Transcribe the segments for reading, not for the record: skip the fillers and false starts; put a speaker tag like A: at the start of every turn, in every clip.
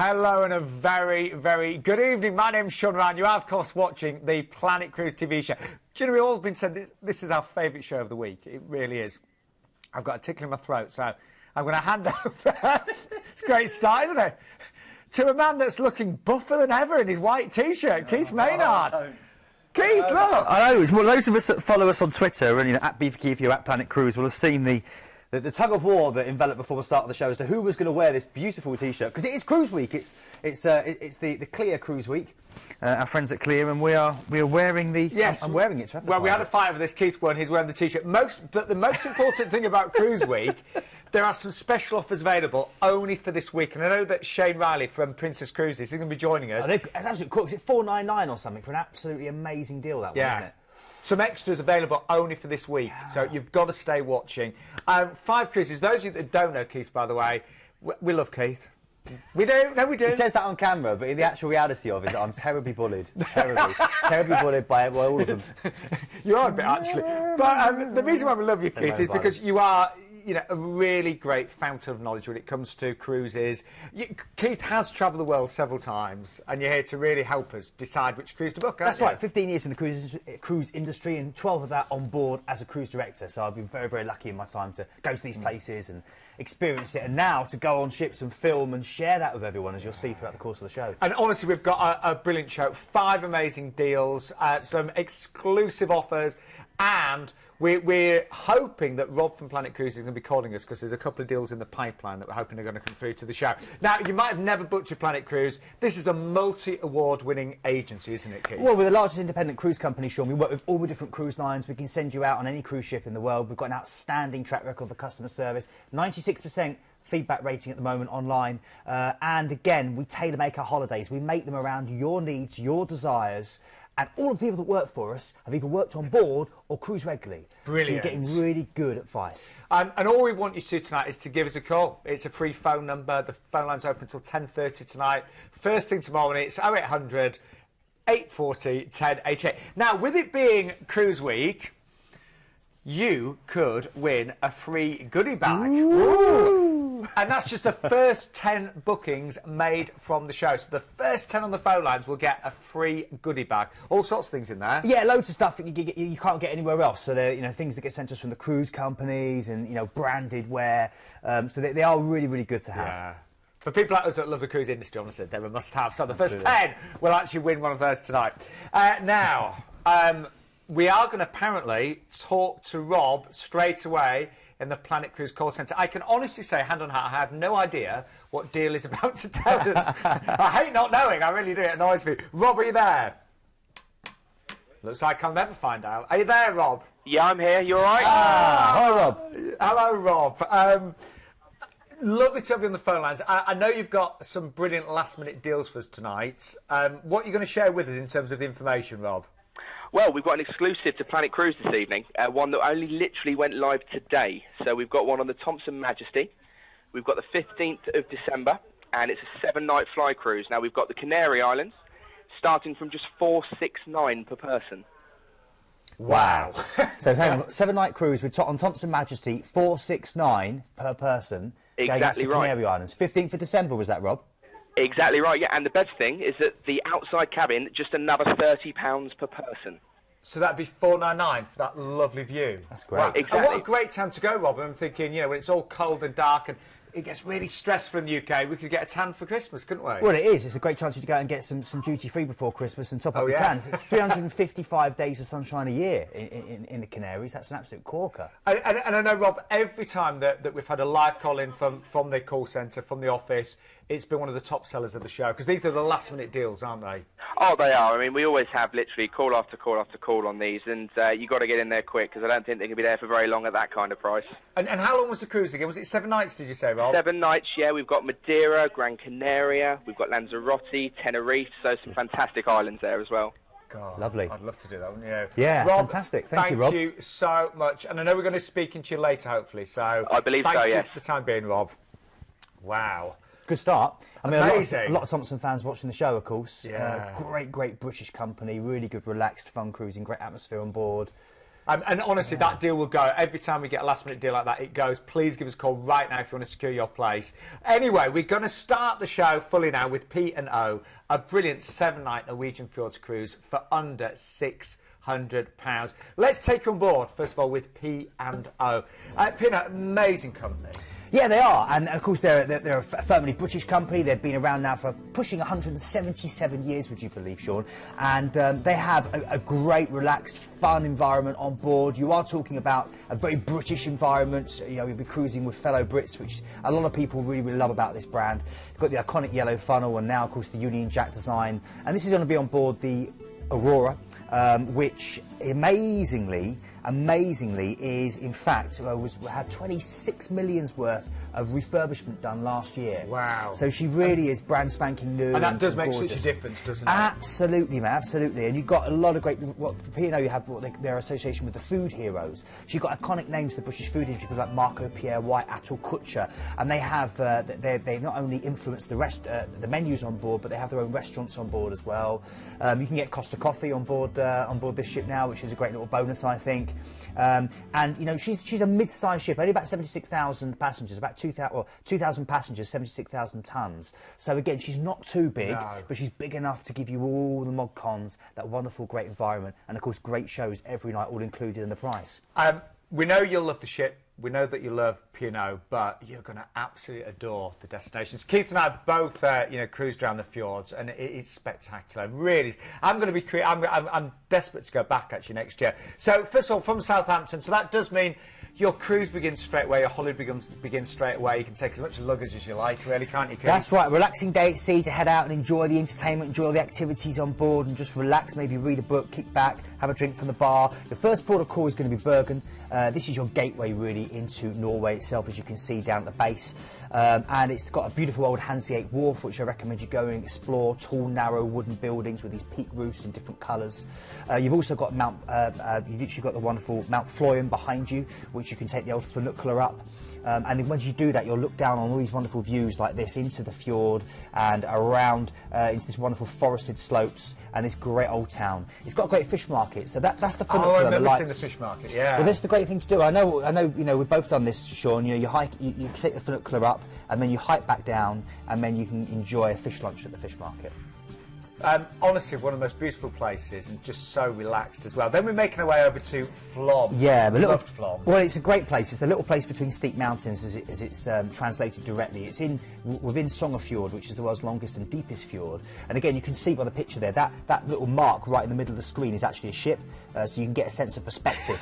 A: Hello and a very, very good evening. My name's Sean Ryan. You are, of course, watching the Planet Cruise TV show. Do you know, we've all been said this is our favourite show of the week. It really is. I've got a tickle in my throat, so I'm going to hand over. It's a great start, isn't it? To a man that's looking buffer than ever in his white T-shirt, Keith Maynard. Keith, look!
B: I know, well, those of us that follow us on Twitter, and at BeefKeith, at Planet Cruise, will have seen the tug of war that enveloped before the start of the show as to who was going to wear this beautiful T-shirt, because it is Cruise Week. It's the Clear Cruise Week. Our friends at Clear, and we are wearing the.
A: Yes,
B: I'm wearing it.
A: Well, we had a fight over this. Keith won. He's wearing the T-shirt. But the most important thing about Cruise Week, there are some special offers available only for this week. And I know that Shane Riley from Princess Cruises is going to be joining us.
B: It's absolutely cool. Is it $4.99 or something for an absolutely amazing deal? That one, isn't it?
A: Some extras available only for this week, so you've got to stay watching. 5 cruises. Those of you that don't know Keith, by the way, we love Keith. We do. No, we do.
B: He says that on camera, but in the actual reality of it, I'm terribly bullied. Terribly bullied by all of them.
A: You are a bit, actually. But the reason why we love you, Keith, is because you are, you know, a really great fountain of knowledge when it comes to cruises. Keith has travelled the world several times, and you're here to really help us decide which cruise to book, aren't
B: That's right, 15 years in the cruise industry, and 12 of that on board as a cruise director, so I've been very, very lucky in my time to go to these places and experience it, and now to go on ships and film and share that with everyone, as you'll see throughout the course of the show.
A: And honestly, we've got a brilliant show, 5 amazing deals, some exclusive offers, and we're hoping that Rob from Planet Cruise is going to be calling us, because there's a couple of deals in the pipeline that we're hoping are going to come through to the show. Now, you might have never booked your Planet Cruise. This is a multi-award winning agency, isn't it, Keith?
B: Well, we're the largest independent cruise company, Sean. We work with all the different cruise lines. We can send you out on any cruise ship in the world. We've got an outstanding track record for customer service. 96% feedback rating at the moment online. And again, we tailor-make our holidays. We make them around your needs, your desires. And all the people that work for us have either worked on board or cruise regularly.
A: Brilliant.
B: So you're getting really good advice.
A: And all we want you to do tonight is to give us a call. It's a free phone number. The phone line's open until 10:30 tonight. First thing tomorrow morning, it's 0800 840 1088. Now, with it being Cruise Week, you could win a free goodie bag. Ooh. And that's just the first 10 bookings made from the show. So the first 10 on the phone lines will get a free goodie bag. All sorts of things in there.
B: Yeah, loads of stuff that you can't get anywhere else. So they're, you know, things that get sent to us from the cruise companies and, you know, branded wear. So they are really, really good to have.
A: Yeah. For people like us that love the cruise industry, honestly, they're a must-have. So the first 10 will actually win one of those tonight. Now, we are going to apparently talk to Rob straight away in the Planet Cruise call centre. I can honestly say, hand on heart, I have no idea what deal he's about to tell us. I hate not knowing, I really do, it annoys me. Rob, are you there? Looks like I'll never find out. Are you there, Rob?
C: Yeah, I'm here, you alright?
B: Hi, Rob.
A: Hello, Rob. Lovely to have you on the phone lines. I know you've got some brilliant last-minute deals for us tonight. What are you going to share with us in terms of the information, Rob?
C: Well, we've got an exclusive to Planet Cruise this evening, one that only literally went live today. So we've got one on the Thompson Majesty. We've got the 15th of December, and it's a 7-night fly cruise. Now, we've got the Canary Islands, starting from just $469 per person.
B: Wow. So hang on, 7-night cruise on Thompson Majesty, $469 per person.
C: Exactly
B: going to the
C: right.
B: Canary Islands. 15th of December, was that, Rob?
C: Exactly right, yeah. And the best thing is that the outside cabin, just another £30 per person.
A: So that'd be $499 for that lovely view.
B: That's great.
A: Wow.
C: Exactly.
A: And what a great time to go, Rob. I'm thinking, you know, when it's all cold and dark and it gets really stressful in the UK, we could get a tan for Christmas, couldn't we?
B: Well, it is. It's a great chance for you to go out and get some duty-free before Christmas and top up your tans. It's 355 days of sunshine a year in the Canaries. That's an absolute corker.
A: And I know, Rob, every time that we've had a live call-in from the call centre, from the office, it's been one of the top sellers of the show, because these are the last-minute deals, aren't they?
C: Oh, they are. I mean, we always have literally call after call after call on these, and you've got to get in there quick, because I don't think they can be there for very long at that kind of price.
A: And how long was the cruise again? Was it 7 nights, did you say, Rob?
C: 7 nights, yeah. We've got Madeira, Gran Canaria, we've got Lanzarote, Tenerife, so some fantastic islands there as well.
A: God,
B: lovely.
A: I'd love to do that, wouldn't you?
B: Yeah,
A: Rob,
B: fantastic. Thank you, Rob.
A: Thank you so much. And I know we're going to be speaking to you later, hopefully, so...
C: I believe so,
A: Thank you
C: yes.
A: for the time being, Rob. Wow.
B: Good start. I mean,
A: Amazing.
B: a lot of Thompson fans watching the show, of course.
A: Yeah.
B: Great British company, really good, relaxed, fun cruising, great atmosphere on board.
A: And honestly, that deal will go. Every time we get a last-minute deal like that, it goes. Please give us a call right now if you want to secure your place. Anyway, we're going to start the show fully now with P&O, a brilliant 7-night Norwegian Fjords cruise for under £600. Let's take you on board, first of all, with P&O. P&O, amazing company.
B: Yeah, they are, and of course they're a firmly British company. They've been around now for pushing 177 years, would you believe, Sean? And they have a great, relaxed, fun environment on board. You are talking about a very British environment. You know, you'll be cruising with fellow Brits, which a lot of people really, really love about this brand. You've got the iconic yellow funnel, and now, of course, the Union Jack design. And this is going to be on board the Aurora, which amazingly is, in fact, had 26 million's worth of refurbishment done last year.
A: Wow.
B: So she really is brand spanking new.
A: And that does make
B: gorgeous.
A: such a difference, doesn't it?
B: Absolutely, man, absolutely. And you've got a lot of great, for P&O you have their association with the food heroes. So you've got iconic names for the British food industry, people like Marco Pierre White, Atul Kutcher, and they have, they not only influence the menus on board, but they have their own restaurants on board as well. You can get Costa Coffee on board this ship now, which is a great little bonus, I think. And you know, she's a mid-sized ship, only about 76,000 passengers, about 2,000 passengers, 76,000 tons. So again, she's not too big, but she's big enough to give you all the mod cons, that wonderful, great environment, and of course, great shows every night, all included in the price.
A: We know you'll love the ship. We know that you love P&O, but you're going to absolutely adore the destinations. Keith and I both, cruised around the fjords, and it's spectacular. Really, I'm going to be. I'm desperate to go back actually next year. So first of all, from Southampton, so that does mean your cruise begins straight away. Your holiday begins straight away. You can take as much luggage as you like, really, can't you, Keith?
B: That's right. Relaxing day at sea to head out and enjoy the entertainment, enjoy all the activities on board, and just relax. Maybe read a book, kick back, have a drink from the bar. The first port of call is going to be Bergen. This is your gateway really into Norway itself, as you can see down at the base, and it's got a beautiful old Hanseatic wharf, which I recommend you go and explore. Tall, narrow wooden buildings with these peak roofs in different colours. You've also got you've literally got the wonderful Mount Floyen behind you, which you can take the old funicular up. And then once you do that, you'll look down on all these wonderful views like this into the fjord and around into this wonderful forested slopes and this great old town. It's got a great fish market, so that's the funicular.
A: Oh, I've never seen the fish market. Yeah.
B: Well, that's the great thing to do. I know. You know, we've both done this, Sean. You know, you hike, you take the funicular up, and then you hike back down, and then you can enjoy a fish lunch at the fish market.
A: Honestly, one of the most beautiful places, and just so relaxed as well. Then we're making our way over to Flom.
B: Yeah, but
A: loved Flom.
B: Well, it's a great place. It's a little place between steep mountains, as it's translated directly. It's within Sognefjord, which is the world's longest and deepest fjord. And again, you can see by the picture there that little mark right in the middle of the screen is actually a ship, so you can get a sense of perspective.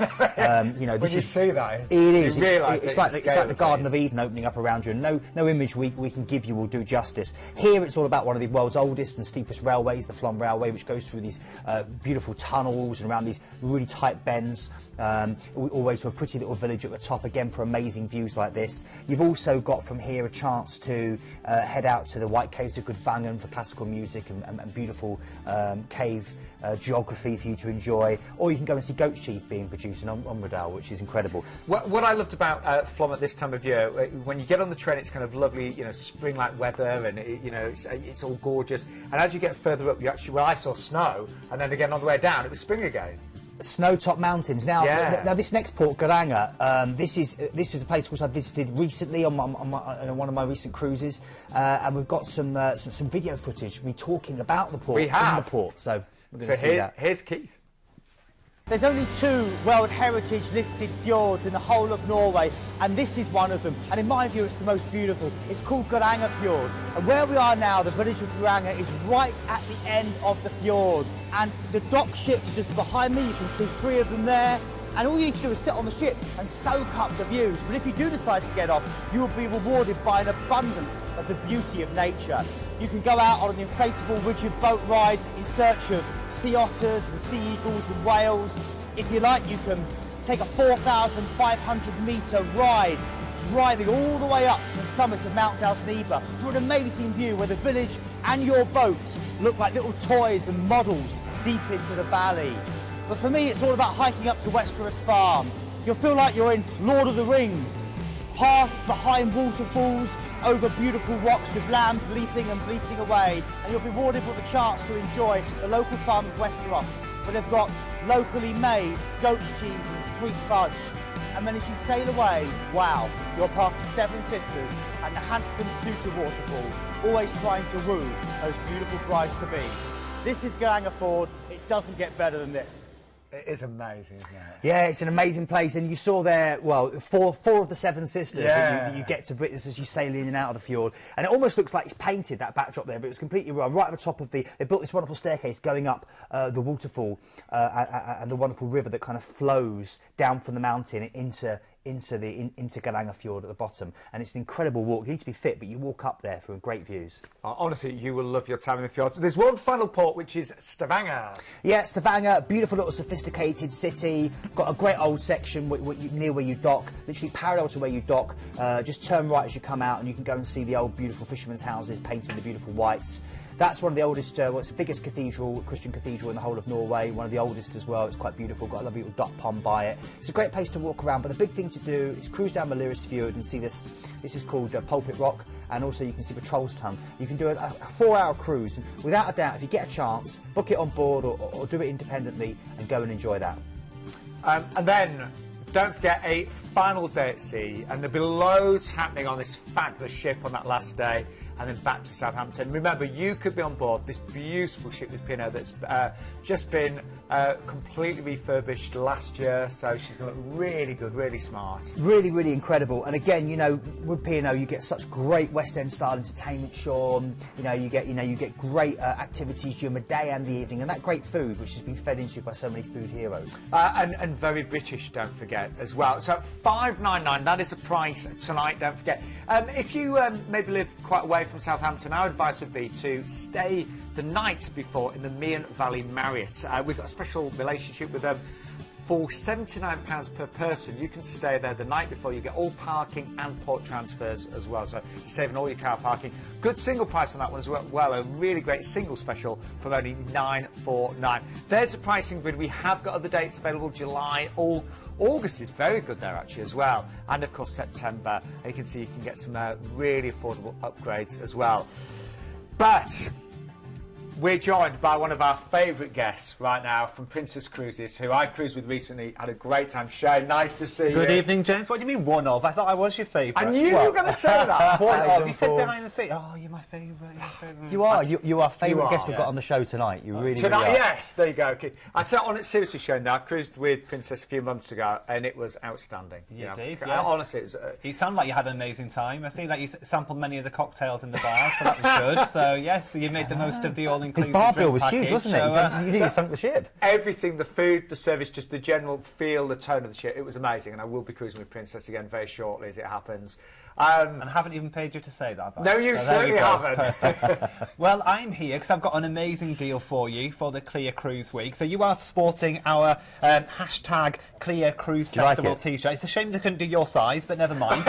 B: You know,
A: when you see that,
B: it is.
A: It's
B: like the Garden of Eden opening up around you, and no image we can give you will do justice. Here, it's all about one of the world's oldest and steepest railways, the Flom Railway, which goes through these beautiful tunnels and around these really tight bends, all the way to a pretty little village at the top, again for amazing views like this. You've also got from here a chance to head out to the White Caves of Gudvangen for classical music and beautiful cave geography for you to enjoy, or you can go and see goat's cheese being produced in Omredal, which is incredible.
A: What I loved about Flom at this time of year, when you get on the train, it's kind of lovely, you know, spring-like weather, and it's all gorgeous. And as you get further up, I saw snow, and then again on the way down, it was spring again.
B: Snow-topped mountains. Now, now this next port, Geiranger, this is a place which I visited recently on one of my recent cruises, and we've got some video footage me talking about the port.
A: We have.
B: In the port, so we're going to see that.
A: Here's Keith.
D: There's only 2 World Heritage listed fjords in the whole of Norway, and this is one of them. And in my view, it's the most beautiful. It's called Geiranger Fjord. And where we are now, the village of Geiranger, is right at the end of the fjord. And the dock ships just behind me, you can see 3 of them there. And all you need to do is sit on the ship and soak up the views. But if you do decide to get off, you will be rewarded by an abundance of the beauty of nature. You can go out on an inflatable rigid boat ride in search of sea otters and sea eagles and whales. If you like, you can take a 4,500-metre ride, driving all the way up to the summit of Mount Dalsniba for an amazing view where the village and your boats look like little toys and models deep into the valley. But for me, it's all about hiking up to Westeros Farm. You'll feel like you're in Lord of the Rings, past behind waterfalls, over beautiful rocks with lambs leaping and bleating away, and you'll be rewarded with a chance to enjoy the local farm of Westeros. but they've got locally made goat's cheese and sweet fudge. And then as you sail away, wow, you're past the Seven Sisters and the handsome Susa waterfall, always trying to woo those beautiful brides-to-be. This is Galanger Ford. It doesn't get better than this.
A: It is amazing, isn't it?
B: Yeah, it's an amazing place, and you saw there, well, four of the Seven Sisters that you get to witness as you sail in and out of the fjord, and it almost looks like it's painted, that backdrop there, but it's completely wrong. Right on the top of they built this wonderful staircase going up the waterfall and the wonderful river that kind of flows down from the mountain into Galanger Fjord at the bottom, and it's an incredible walk. You need to be fit, but you walk up there for great views.
A: Honestly, you will love your time in the fjords. There's one final port, which is Stavanger.
B: Yeah, Stavanger, beautiful little sophisticated city, got a great old section near where you dock, literally parallel to where you dock. Just turn right as you come out and you can go and see the old beautiful fishermen's houses painted in the beautiful whites. That's one of the oldest, well, it's the biggest cathedral, Christian cathedral in the whole of Norway, one of the oldest as well. It's quite beautiful, got a lovely little duck pond by it. It's a great place to walk around, but the big thing to do is cruise down Maliris Fjord and see this. This is called Pulpit Rock, and also you can see Patrol's Tongue. You can do a 4-hour cruise, and without a doubt, if you get a chance, book it on board or do it independently and go and enjoy that.
A: And then, don't forget a final day at sea, and there'll be loads happening on this fabulous ship on that last day, and then back to Southampton. Remember, you could be on board this beautiful ship with P&O that's just been completely refurbished last year, so she's going to look really good, really smart.
B: Really, really incredible. And again, you know, with P&O, you get such great West End style entertainment, Sean. You get great activities during the day and the evening, and that great food, which has been fed into you by so many food heroes.
A: And very British, don't forget, as well. So £5.99, that is the price tonight, don't forget. If you maybe live quite away from Southampton, our advice would be to stay the night before in the Mearn Valley Marriott. We've got a special relationship with them. For £79 per person, you can stay there the night before. You get all parking and port transfers as well, so you're saving all your car parking. Good single price on that one as well. A really great single special from only £9.49. There's the pricing grid. We have got other dates available. July, August is very good there actually as well, and of course September. And you can see you can get some really affordable upgrades as well. But we're joined by one of our favourite guests right now from Princess Cruises, who I cruised with recently. Had a great time. Shane, nice to see you.
E: Good evening, James. What do you mean one of? I thought I was your favourite.
A: I knew you were going to say that.
E: One of. You said behind the seat. Oh, you're my favourite.
B: You are. You are favourite guest we've got on the show tonight. You really,
A: tonight,
B: really are.
A: Yes, there you go. Okay. I tell you, on it seriously, Shane. Now I cruised with Princess a few months ago, and it was outstanding.
E: You did. Yes.
A: Honestly, it was.
E: You sound like you had an amazing time. I see that you sampled many of the cocktails in the bar, so that was good. So yes, you made the most of the all-inclusive.
B: His bar bill was
E: package,
B: huge, wasn't it?
E: So,
B: you nearly sunk the ship.
A: Everything, the food, the service, just the general feel, the tone of the ship, it was amazing. And I will be cruising with Princess again very shortly as it happens.
E: And I haven't even paid you to say that.
A: No, you certainly haven't.
E: Perfect. Well, I'm here because I've got an amazing deal for you for the Clear Cruise Week. So you are sporting our hashtag Clear Cruise Festival t-shirt. It's a shame they couldn't do your size, but never mind.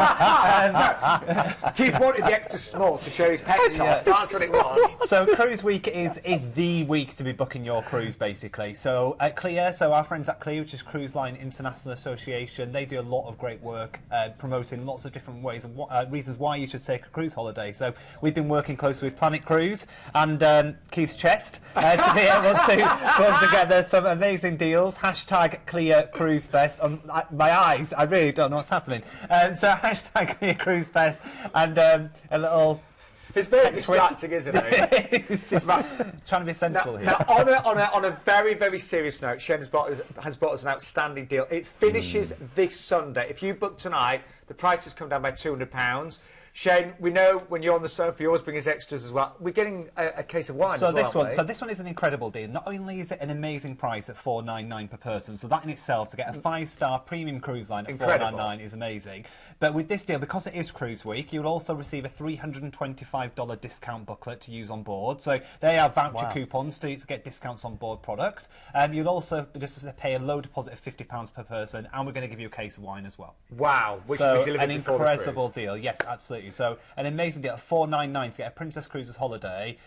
A: Keith wanted the extra small to show his pecs off. That's what it was.
E: So Cruise Week is the week to be booking your cruise, basically. So at Clear, so our friends at Clear, which is Cruise Line International Association, they do a lot of great work promoting lots of different ways of reasons why you should take a cruise holiday. So we've been working closely with Planet Cruise and Keith's Chest to be able to put together some amazing deals. Hashtag Clear Cruise Fest. My eyes, I really don't know what's happening. So hashtag Clear Cruise Fest and a little...
A: It's very distracting, isn't it?
E: Right. Trying to be sensible here.
A: Now, on a very, very serious note, Shane has brought us an outstanding deal. It finishes this Sunday. If you book tonight, the price has come down by £200. Shane, we know when you're on the sofa, you always bring us extras as well. We're getting a case of wine
E: so
A: as well,
E: this one is an incredible deal. Not only is it an amazing price at $4.99 per person, so that in itself, to get a 5-star premium cruise line at $4.99 is amazing. But with this deal, because it is Cruise Week, you'll also receive a $325 discount booklet to use on board. So they are voucher coupons to get discounts on board products. You'll also just pay a low deposit of £50 per person, and we're going to give you a case of wine as well.
A: Wow, which
E: so
A: we delivered
E: an incredible deal. Yes, absolutely. So an amazing deal at $4.99 to get a Princess Cruises holiday.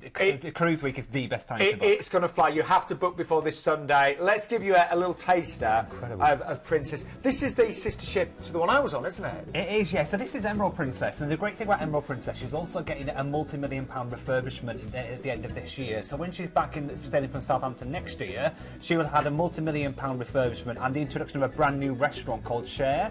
E: the cruise week is the best time to book.
A: It's going to fly. You have to book before this Sunday. Let's give you a little taster of Princess. This is the sister ship to the one I was on, isn't it?
E: It is, yeah. So this is Emerald Princess, and the great thing about Emerald Princess, she's also getting a multi-million-pound refurbishment at the end of this year. So when she's back sailing from Southampton next year, she will have had a multi-million-pound refurbishment and the introduction of a brand new restaurant called Share,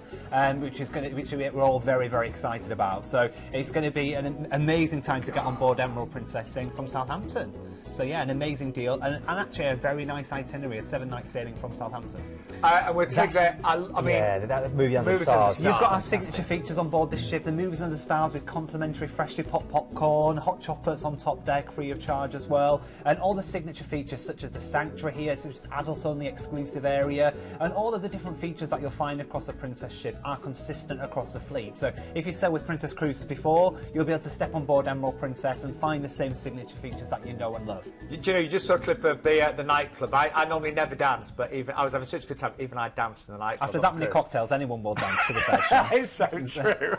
E: which we're all very, very excited about. So it's going to be an amazing time to get on board Emerald Princess sailing from Southampton. So yeah, an amazing deal, and actually a very nice itinerary, a 7-night sailing from Southampton.
A: And we'll take that.
B: That movie Under the Stars.
E: You've got our signature features on board this ship, the Movies Under Stars with complimentary freshly popped popcorn, hot chocolates on top deck free of charge as well, and all the signature features such as the Sanctuary here, which is adults only exclusive area, and all of the different features that you'll find across the Princess ship are consistent across the fleet. So if you sailed with Princess Cruises before, you'll be able to step on board Emerald Princess and find the same signature features that you know and love.
A: Do you know, you just saw a clip of the nightclub. I normally never dance, but I was having such a good time, even I danced in the nightclub.
E: After that many cocktails, anyone will dance to the session.
A: It's so true.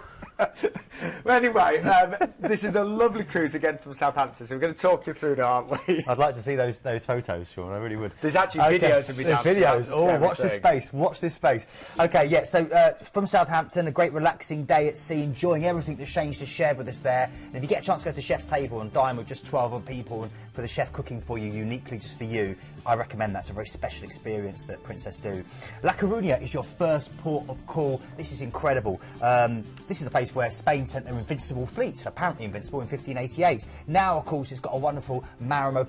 A: Well, anyway, this is a lovely cruise again from Southampton, so we're going to talk you through it, aren't we?
B: I'd like to see those photos, Sean. I really would.
A: There's actually videos of me dancing.
B: There's videos. Oh, watch this space. Watch this space. Okay, yeah. So from Southampton, a great relaxing day at sea, enjoying everything that Shane's just shared with us there. And if you get a chance to go to the chef's table and dine with just 12 other people, and for the chef cooking for you uniquely just for you, I recommend that's a very special experience that Princess do. La Coruña is your first port of call. This is incredible. This is the place where Spain sent their invincible fleet, apparently invincible, in 1588. Now, of course, it's got a wonderful Marimo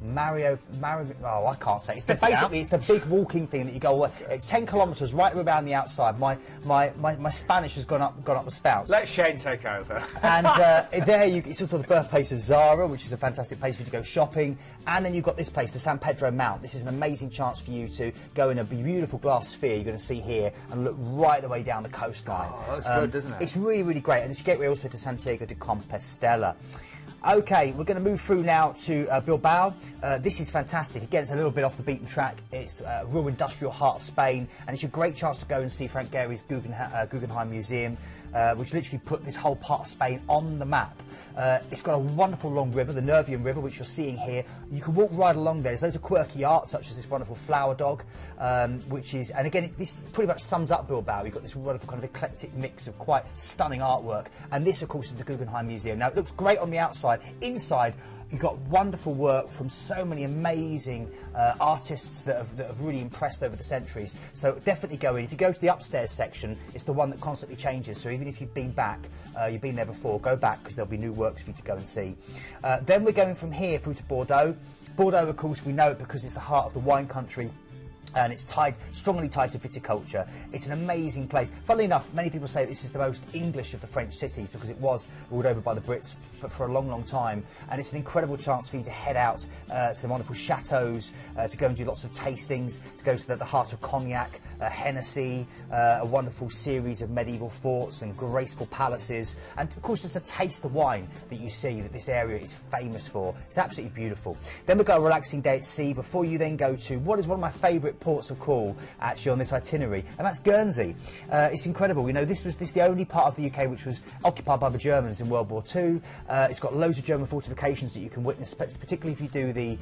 B: I can't say. It's basically the big walking thing that you go. It's 10 kilometres right around the outside. My Spanish has gone up the spout.
A: Let Shane take over.
B: And there it's also the birthplace of Zara, which is a fantastic place for you to go shopping. And then you've got this place, the San Pedro Mount. This is an amazing chance for you to go in a beautiful glass sphere you're going to see here and look right the way down the coastline.
A: Oh, that's good, doesn't it?
B: It's really, really great, and it's a gateway also to Santiago de Compostela. Okay, we're going to move through now to Bilbao. This is fantastic. Again, it's a little bit off the beaten track. It's a real industrial heart of Spain, and it's a great chance to go and see Frank Gehry's Guggenheim Museum, which literally put this whole part of Spain on the map. It's got a wonderful long river, the Nervion River, which you're seeing here. You can walk right along there. There's loads of quirky art, such as this wonderful flower dog, which is, and again, this pretty much sums up Bilbao. You've got this wonderful kind of eclectic mix of quite stunning artwork, and this, of course, is the Guggenheim Museum. Now, it looks great on the outside. Inside, you've got wonderful work from so many amazing artists that have really impressed over the centuries. So definitely go in. If you go to the upstairs section, it's the one that constantly changes. So even if you've been back, you've been there before, go back because there'll be new works for you to go and see. Then we're going from here through to Bordeaux. Bordeaux, of course, we know it because it's the heart of the wine country. And it's strongly tied to viticulture. It's an amazing place. Funnily enough, many people say this is the most English of the French cities because it was ruled over by the Brits for a long, long time. And it's an incredible chance for you to head out to the wonderful chateaux, to go and do lots of tastings, to go to the heart of cognac, Hennessy, a wonderful series of medieval forts and graceful palaces. And, of course, just to taste the wine that you see that this area is famous for. It's absolutely beautiful. Then we've got a relaxing day at sea before you then go to what is one of my favourite ports of call actually on this itinerary, and that's Guernsey. It's incredible. You know, this is the only part of the UK which was occupied by the Germans in World War II. It's got loads of German fortifications that you can witness, particularly if you do the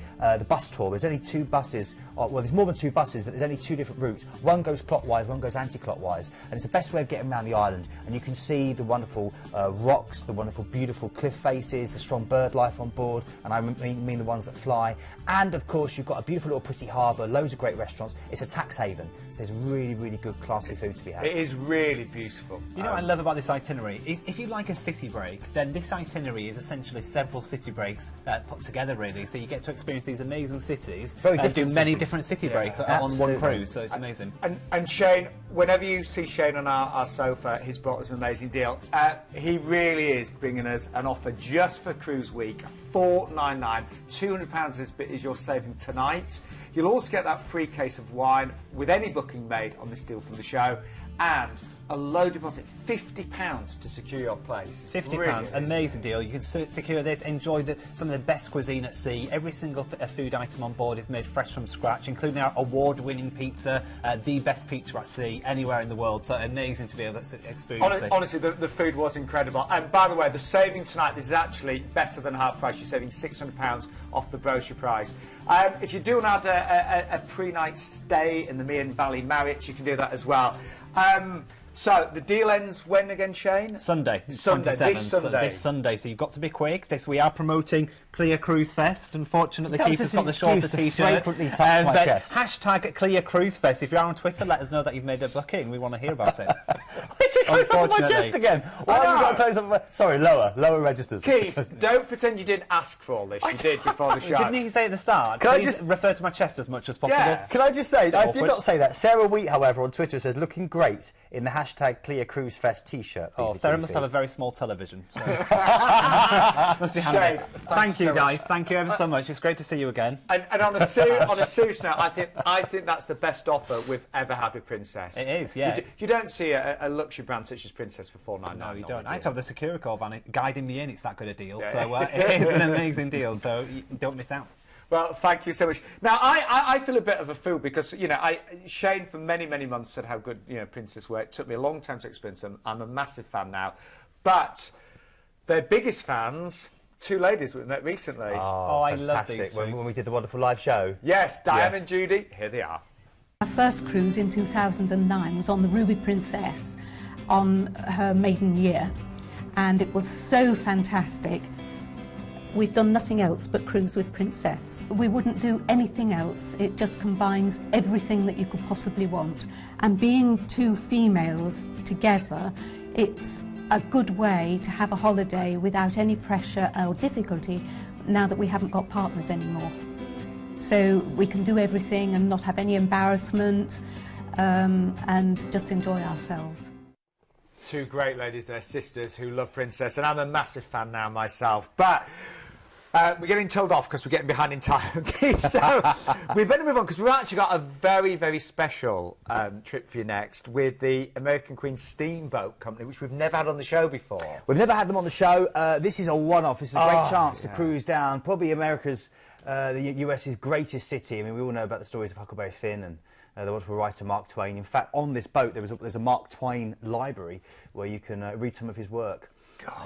B: bus tour. There's only 2 buses, well, there's more than 2 buses, but there's only 2 different routes. One goes clockwise, one goes anti-clockwise, and it's the best way of getting around the island. And you can see the wonderful rocks, the wonderful, beautiful cliff faces, the strong bird life on board, and I mean the ones that fly. And of course, you've got a beautiful little pretty harbour, loads of great restaurants. It's a tax haven, so there's really, really good, classy food to be had.
A: It is really beautiful.
E: You know what I love about this itinerary? If you like a city break, then this itinerary is essentially several city breaks put together, really. So you get to experience these amazing cities and do many different city breaks on one cruise, so it's amazing.
A: And Shane, whenever you see Shane on our sofa, he's brought us an amazing deal. He really is bringing us an offer just for Cruise Week, £499. £200 is your saving tonight. You'll also get that free case of wine with any booking made on this deal from the show. And a low deposit, £50 to secure your place.
E: £50,
A: Really
E: amazing deal. You can secure this, enjoy some of the best cuisine at sea. Every single food item on board is made fresh from scratch, including our award-winning pizza, the best pizza at sea anywhere in the world. So amazing to be able to experience this.
A: Honestly, the food was incredible. And by the way, the saving tonight, this is actually better than half price. You're saving £600 off the brochure price. If you do want to add a pre-night stay in the Meon Valley Marriott, you can do that as well. So the deal ends when again, Shane?
E: Sunday.
A: This
E: 27th,
A: Sunday.
E: This Sunday. So you've got to be quick. We are promoting Clear Cruise Fest. Unfortunately, Keith has got the shorter T-shirt. Hashtag Clear Cruise Fest. If you're on Twitter, let us know that you've made a booking. We want to hear about it.
B: It's a close up on my chest again. Why have you got a close up on my... Sorry, lower registers.
A: Keith, don't pretend you didn't ask for all this. You did before the show.
E: Didn't he say at the start?
B: Can
E: Please
B: I just
E: refer to my chest as much as possible?
A: Yeah.
B: Can I just say, I did not say that. Sarah Wheat, however, on Twitter says, looking great in the hashtag Clear Cruise Fest T-shirt.
E: Oh, Sarah must have a very small television. So. Must be handy.
A: Shane,
E: Thank you,
A: so
E: guys.
A: much.
E: Thank you ever so much. It's great to see you again.
A: And on a serious note, I think that's the best offer we've ever had with Princess.
E: It is, yeah.
A: You don't see a luxury brand such as Princess for £499.
E: No, you don't. I have to have the Securico van guiding me in. It's that good a deal.
A: Yeah.
E: So it is an amazing deal. So you don't miss out.
A: Well, thank you so much. Now, I feel a bit of a fool because, Shane for many, many months said how good, Princess were. It took me a long time to experience them. I'm a massive fan now. But their biggest fans, two ladies we met recently.
E: Oh, I love these two.
B: When we did the wonderful live show.
A: Yes, Diane and Judy, here they are.
F: Our first cruise in 2009 was on the Ruby Princess on her maiden year, and it was so fantastic. We've done nothing else but cruise with Princess. We wouldn't do anything else. It just combines everything that you could possibly want. And being two females together, it's a good way to have a holiday without any pressure or difficulty now that we haven't got partners anymore. So we can do everything and not have any embarrassment and just enjoy ourselves.
A: Two great ladies, they're sisters who love Princess, and I'm a massive fan now myself. But we're getting told off because we're getting behind in time. So we better move on because we've actually got a very, very special trip for you next with the American Queen Steamboat Company, which we've never had on the show before.
B: We've never had them on the show. This is a one-off. This is a great chance to cruise down probably America's, the US's greatest city. I mean, we all know about the stories of Huckleberry Finn and the wonderful writer Mark Twain. In fact, on this boat there's a Mark Twain library where you can read some of his work.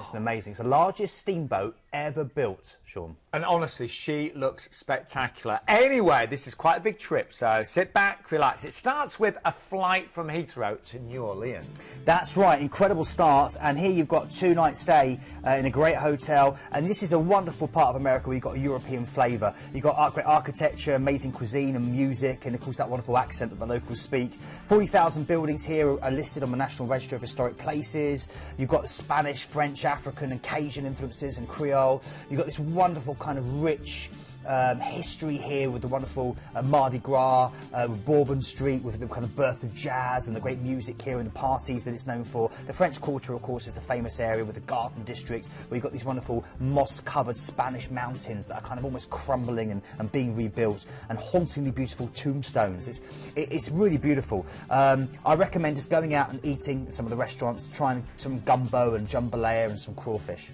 B: It's amazing. It's the largest steamboat ever built, Sean.
A: And honestly, she looks spectacular. Anyway, this is quite a big trip, so sit back, relax. It starts with a flight from Heathrow to New Orleans.
B: That's right, incredible start. And here you've got a 2-night stay in a great hotel. And this is a wonderful part of America where you've got a European flavour. You've got great architecture, amazing cuisine and music, and of course that wonderful accent that the locals speak. 40,000 buildings here are listed on the National Register of Historic Places. You've got Spanish, French, African and Cajun influences and Creole. You've got this wonderful kind of rich history here with the wonderful Mardi Gras, with Bourbon Street, with the kind of birth of jazz and the great music here and the parties that it's known for. The French Quarter, of course, is the famous area with the Garden District, where you've got these wonderful moss-covered Spanish mountains that are kind of almost crumbling and being rebuilt, and hauntingly beautiful tombstones. It's really beautiful. I recommend just going out and eating some of the restaurants, trying some gumbo and jambalaya and some crawfish.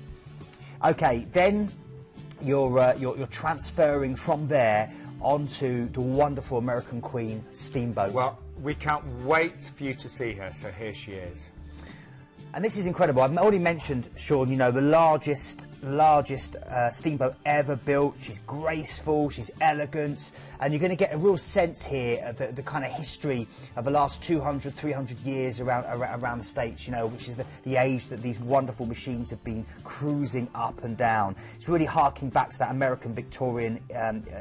B: Okay, then you're transferring from there onto the wonderful American Queen Steamboat.
A: Well, we can't wait for you to see her, so here she is.
B: And this is incredible. I've already mentioned, Sean, the largest steamboat ever built. She's graceful, she's elegant, and you're going to get a real sense here of the kind of history of the last 200, 300 years around the States, which is the age that these wonderful machines have been cruising up and down. It's really harking back to that American Victorian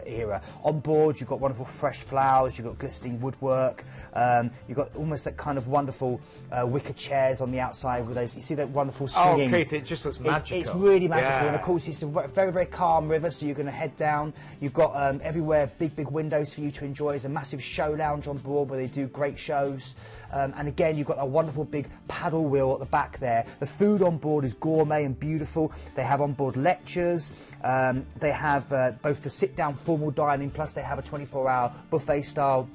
B: era. On board, you've got wonderful fresh flowers, you've got glistening woodwork, you've got almost that kind of wonderful wicker chairs on the outside with those, you see that wonderful swinging.
A: Oh, Pete, it just looks magical.
B: It's really magical.
A: Yeah.
B: And of course it's a very, very calm river, so you're going to head down. You've got everywhere big windows for you to enjoy. There's a massive show lounge on board where they do great shows, and again you've got a wonderful big paddle wheel at the back there. The food on board is gourmet and beautiful. They have on board lectures, they have both the sit down formal dining, plus they have a 24-hour buffet style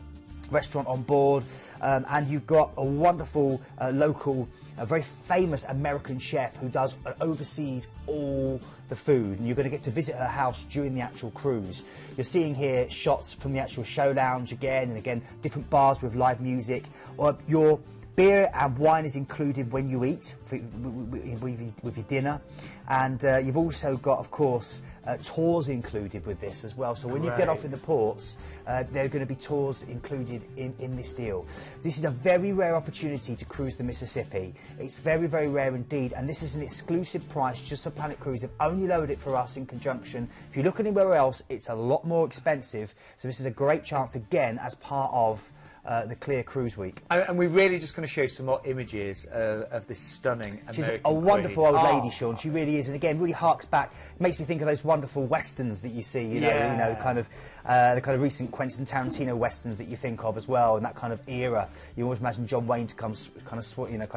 B: restaurant on board, and you've got a wonderful local, a very famous American chef who does oversees all the food, and you're going to get to visit her house during the actual cruise. You're seeing here shots from the actual show lounge again, and again different bars with live music. Your beer and wine is included when you eat with your dinner, and you've also got, of course, tours included with this as well. So when you get off in the ports, there are going to be tours included in this deal. This is a very rare opportunity to cruise the Mississippi. It's very, very rare indeed, and this is an exclusive price just for Planet Cruise. They've only lowered it for us in conjunction. If you look anywhere else, it's a lot more expensive. So this is a great chance, again, as part of the Clear Cruise Week.
A: And we're really just going to show you some more images of this stunning American
B: She's a wonderful
A: queen.
B: old lady, Sean. She really is, and again, really harks back. Makes me think of those wonderful westerns that you see. You know, the kind of recent Quentin Tarantino westerns that you think of as well, and that kind of era. You always imagine John Wayne to come, kind of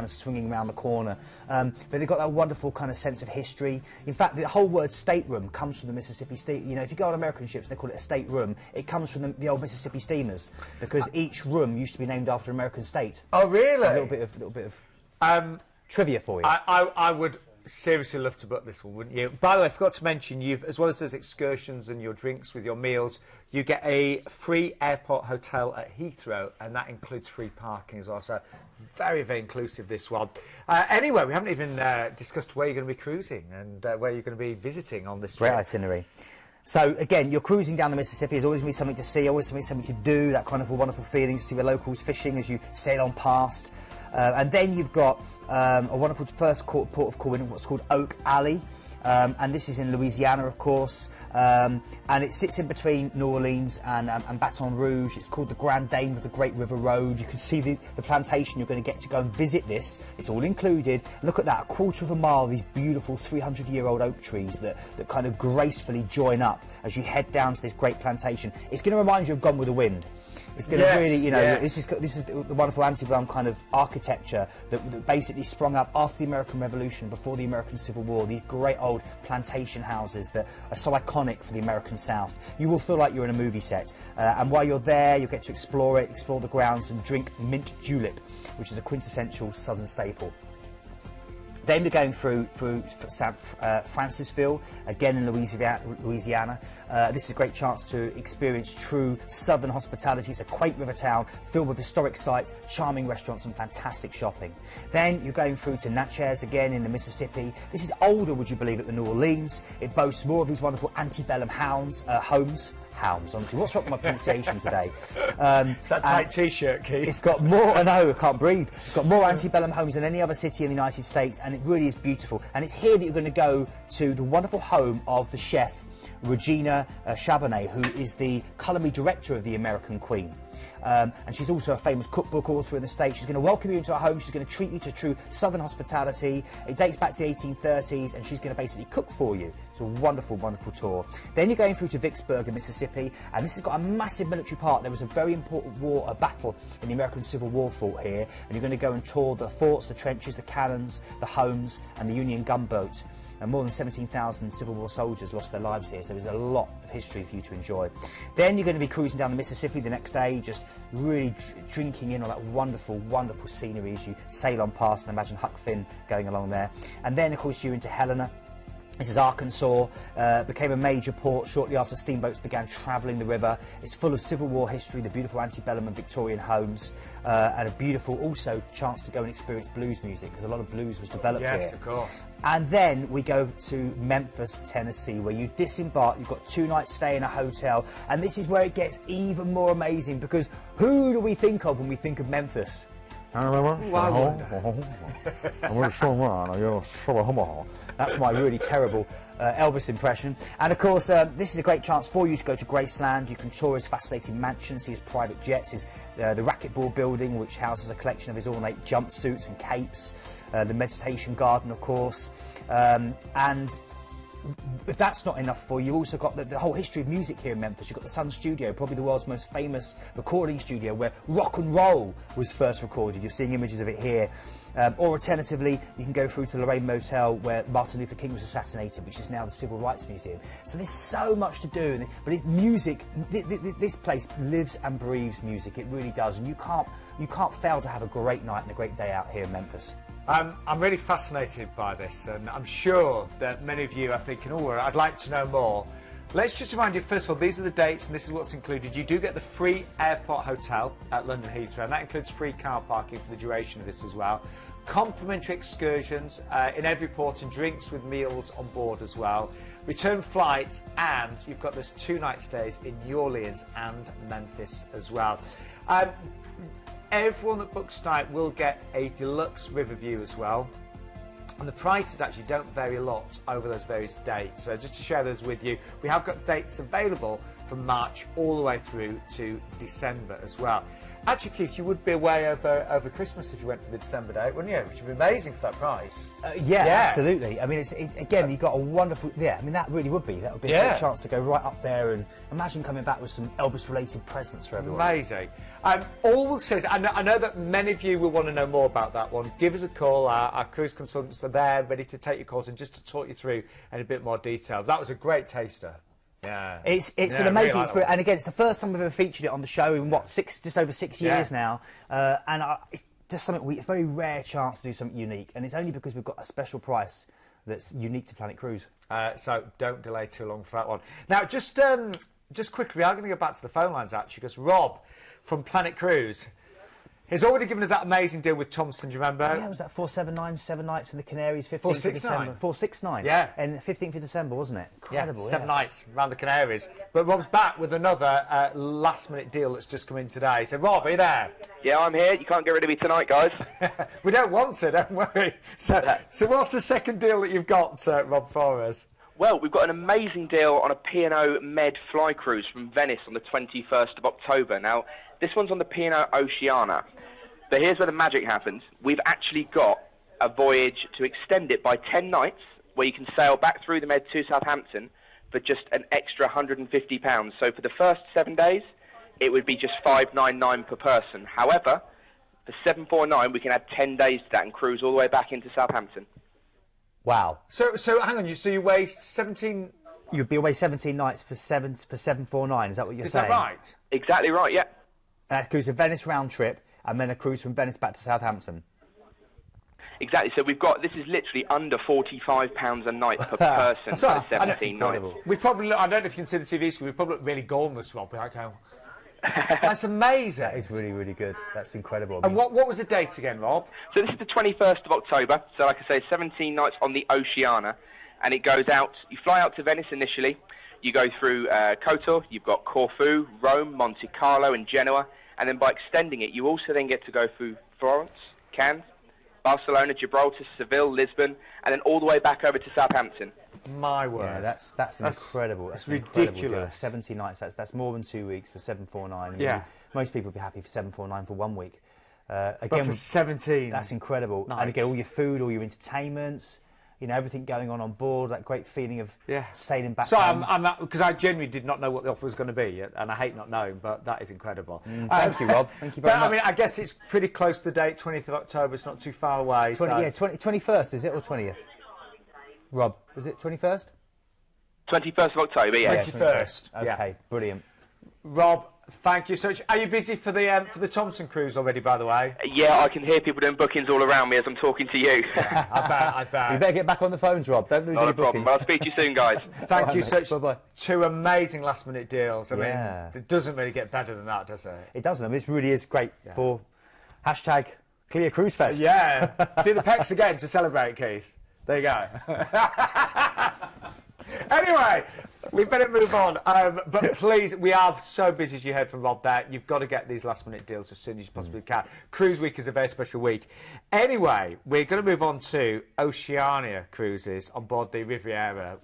B: swinging around the corner. But they've got that wonderful kind of sense of history. In fact, the whole word stateroom comes from the Mississippi state. You know, if you go on American ships, they call it a stateroom. It comes from the old Mississippi steamers, because each room used to be named after an American state.
A: Oh, really?
B: A little bit of trivia for you.
A: I would seriously love to book this one, wouldn't you? By the way, I forgot to mention, as well as those excursions and your drinks with your meals, you get a free airport hotel at Heathrow, and that includes free parking as well. So very, very inclusive, this one. Anyway, we haven't even discussed where you're going to be cruising and where you're going to be visiting on this trip.
B: Great itinerary. So again, you're cruising down the Mississippi. There's always going to be something to see, always something to do, that kind of a wonderful feeling to see the locals fishing as you sail on past. And then you've got a wonderful first port of call in what's called Oak Alley. And this is in Louisiana, of course, and it sits in between New Orleans and Baton Rouge. It's called the Grand Dame of the Great River Road. You can see the plantation. You're going to get to go and visit this. It's all included. Look at that, a quarter of a mile of these beautiful 300-year-old oak trees that kind of gracefully join up as you head down to this great plantation. It's going to remind you of Gone with the Wind. It's going to really, you know, this is the wonderful antebellum kind of architecture that basically sprung up after the American Revolution, before the American Civil War. These great old plantation houses that are so iconic for the American South. You will feel like you're in a movie set. And while you're there, you'll get to explore the grounds, and drink mint julep, which is a quintessential Southern staple. Then we're going through Francisville, again in Louisiana. This is a great chance to experience true Southern hospitality. It's a quaint river town filled with historic sites, charming restaurants and fantastic shopping. Then you're going through to Natchez, again in the Mississippi. This is older, would you believe it, than New Orleans. It boasts more of these wonderful antebellum homes, honestly. What's wrong with my pronunciation today?
A: It's that tight T-shirt, Keith.
B: It's got more, I know, I can't breathe. It's got more antebellum homes than any other city in the United States, and it really is beautiful. And it's here that you're going to go to the wonderful home of the chef, Regina Chabonnet, who is the culinary director of the American Queen. And she's also a famous cookbook author in the States. She's going to welcome you into her home. She's going to treat you to true Southern hospitality. It dates back to the 1830s, and she's going to basically cook for you. It's a wonderful, wonderful tour. Then you're going through to Vicksburg in Mississippi, and this has got a massive military part. There was a very important a battle in the American Civil War fought here, and you're going to go and tour the forts, the trenches, the cannons, the homes, and the Union gunboat. And more than 17,000 Civil War soldiers lost their lives here, so there's a lot of history for you to enjoy. Then you're going to be cruising down the Mississippi the next day, just really drinking in all that wonderful, wonderful scenery as you sail on past, and imagine Huck Finn going along there. And then, of course, you're into Helena. This is Arkansas, became a major port shortly after steamboats began travelling the river. It's full of Civil War history, the beautiful antebellum and Victorian homes, and a beautiful also chance to go and experience blues music, because a lot of blues was developed here.
A: Yes, of course.
B: And then we go to Memphis, Tennessee, where you disembark. You've got 2 nights stay in a hotel, and this is where it gets even more amazing, because who do we think of when we think of Memphis? That's my really terrible Elvis impression. And of course, this is a great chance for you to go to Graceland. You can tour his fascinating mansion, see his private jets, the racquetball building, which houses a collection of his ornate jumpsuits and capes, the meditation garden, of course, and if that's not enough for you, you've also got the whole history of music here in Memphis. You've got the Sun Studio, probably the world's most famous recording studio, where rock and roll was first recorded. You're seeing images of it here. Or alternatively, you can go through to the Lorraine Motel, where Martin Luther King was assassinated, which is now the Civil Rights Museum. So there's so much to do, but music, this place lives and breathes music. It really does, and you can't fail to have a great night and a great day out here in Memphis.
A: I'm really fascinated by this, and I'm sure that many of you are thinking, oh, I'd like to know more. Let's just remind you, first of all, these are the dates and this is what's included. You do get the free airport hotel at London Heathrow, and that includes free car parking for the duration of this as well. Complimentary excursions in every port and drinks with meals on board as well. Return flights, and you've got those 2-night stays in New Orleans and Memphis as well. Everyone that books tonight will get a deluxe river view as well. And the prices actually don't vary a lot over those various dates. So just to share those with you, we have got dates available from March all the way through to December as well. Actually, Keith, you would be away over Christmas if you went for the December date, wouldn't you? Which would be amazing for that price.
B: Yeah, absolutely. I mean, again, you've got a wonderful... Yeah, I mean, that would be a great chance to go right up there, and imagine coming back with some Elvis-related presents for everyone.
A: Amazing. All we'll say is, I know that many of you will want to know more about that one. Give us a call. Our cruise consultants are there, ready to take your calls and just to talk you through in a bit more detail. That was a great taster. Yeah.
B: It's an amazing experience, and again, it's the first time we've ever featured it on the show in just over 6 years now, and it's just something a very rare chance to do something unique, and it's only because we've got a special price that's unique to Planet Cruise.
A: So don't delay too long for that one. Now, just quickly, we are going to go back to the phone lines actually, because Rob from Planet Cruise has already given us that amazing deal with Thomson, do you remember?
B: Yeah, was that 479, 7 nights in the Canaries, 15th of December. 469.
A: Yeah.
B: And 15th of December, wasn't it? Incredible.
A: Yeah, 7 nights around the Canaries. But Rob's back with another last-minute deal that's just come in today. So, Rob, are you there?
C: Yeah, I'm here. You can't get rid of me tonight, guys.
A: We don't want to, don't worry. So what's the second deal that you've got, Rob, for us?
C: Well, we've got an amazing deal on a P&O Med fly cruise from Venice on the 21st of October. Now, this one's on the P&O Oceania. But here's where the magic happens. We've actually got a voyage to extend it by 10 nights, where you can sail back through the Med to Southampton for just an extra £150. So for the first 7 days, it would be just $599 per person. However, for $749, we can add 10 days to that and cruise all the way back into Southampton.
B: Wow.
A: So hang on, so you waste 17...
B: You'd be away 17 nights for $749, is that what you're saying?
A: Is that right?
C: Exactly right, yeah.
B: Cruise a Venice round trip, and then a cruise from Venice back to Southampton.
C: Exactly. So this is literally under £45 a night per person for 17 nights.
A: We probably look, I don't know if you can see the TV screen, we probably look really gormless, Rob. That's amazing.
B: That is really, really good. That's incredible.
A: And what was the date again, Rob?
C: So this is the 21st of October. So like I say, 17 nights on the Oceania. And it goes out, you fly out to Venice initially. You go through Kotor, you've got Corfu, Rome, Monte Carlo and Genoa. And then by extending it, you also then get to go through Florence, Cannes, Barcelona, Gibraltar, Seville, Lisbon, and then all the way back over to Southampton.
A: My word.
B: Yeah, that's incredible. That's
A: ridiculous.
B: 70 nights, that's more than 2 weeks for $749. I mean,
A: yeah.
B: Most people would be happy for $749 for 1 week. Again,
A: but for 17.
B: That's incredible.
A: Nights.
B: And again, all your food, all your entertainments, you know, everything going on board, that great feeling of sailing back home.
A: So because I genuinely did not know what the offer was going to be, and I hate not knowing, but that is incredible.
B: Thank you, Rob. Thank you very much.
A: I mean, I guess it's pretty close to the date, 20th of October. It's not too far away.
B: 21st, is it, or 20th? Rob, was it 21st?
C: 21st of October, yeah.
A: 21st.
B: Okay, brilliant.
A: Rob, thank you so much. Are you busy for the Thomson cruise already, by the way?
C: Yeah, I can hear people doing bookings all around me as I'm talking to you.
A: I bet.
B: You better get back on the phones, Rob. Don't lose any bookings.
C: Not a problem. I'll speak to you soon, guys.
A: Thank you so much.
B: Bye-bye.
A: 2 amazing last-minute deals. I mean, it doesn't really get better than that, does it?
B: It doesn't. I mean, this really is great for #Clear Cruise Fest.
A: Yeah. Do the pecs again to celebrate, Keith. There you go. Anyway, we better move on. But please, we are so busy, as you heard from Rob there. You've got to get these last-minute deals as soon as you possibly can. Cruise Week is a very special week. Anyway, we're going to move on to Oceania cruises on board the Riviera.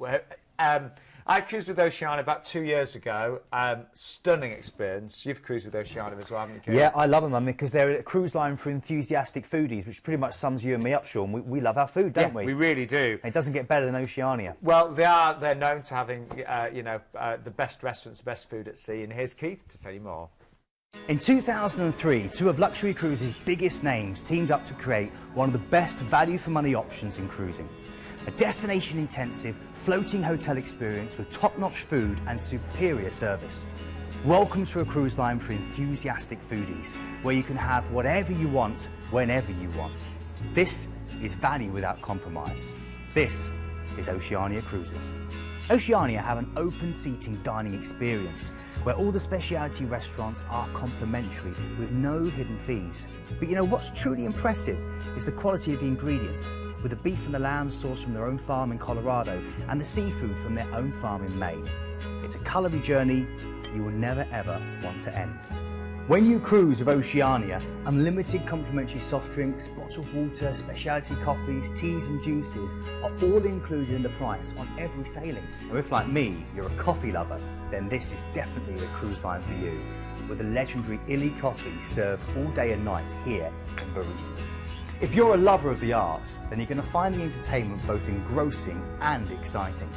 A: I cruised with Oceania about 2 years ago. Stunning experience. You've cruised with Oceania as well, haven't you, Keith?
B: Yeah, I love them, I mean, because they're a cruise line for enthusiastic foodies, which pretty much sums you and me up, Sean. We love our food, don't we?
A: We really do.
B: It doesn't get better than Oceania.
A: Well, they're known to having, the best restaurants, the best food at sea. And here's Keith to tell you more.
B: In 2003, two of Luxury Cruises' biggest names teamed up to create one of the best value-for-money options in cruising. A destination-intensive, floating hotel experience with top-notch food and superior service. Welcome to a cruise line for enthusiastic foodies, where you can have whatever you want, whenever you want. This is value without compromise. This is Oceania Cruises. Oceania have an open seating dining experience where all the specialty restaurants are complimentary with no hidden fees. But you know what's truly impressive is the quality of the ingredients, with the beef and the lamb sourced from their own farm in Colorado and the seafood from their own farm in Maine. It's a culinary journey you will never ever want to end. When you cruise with Oceania, unlimited complimentary soft drinks, bottled water, specialty coffees, teas and juices are all included in the price on every sailing. And if, like me, you're a coffee lover, then this is definitely a cruise line for you, with the legendary Illy coffee served all day and night here in Baristas. If you're a lover of the arts, then you're going to find the entertainment both engrossing and exciting.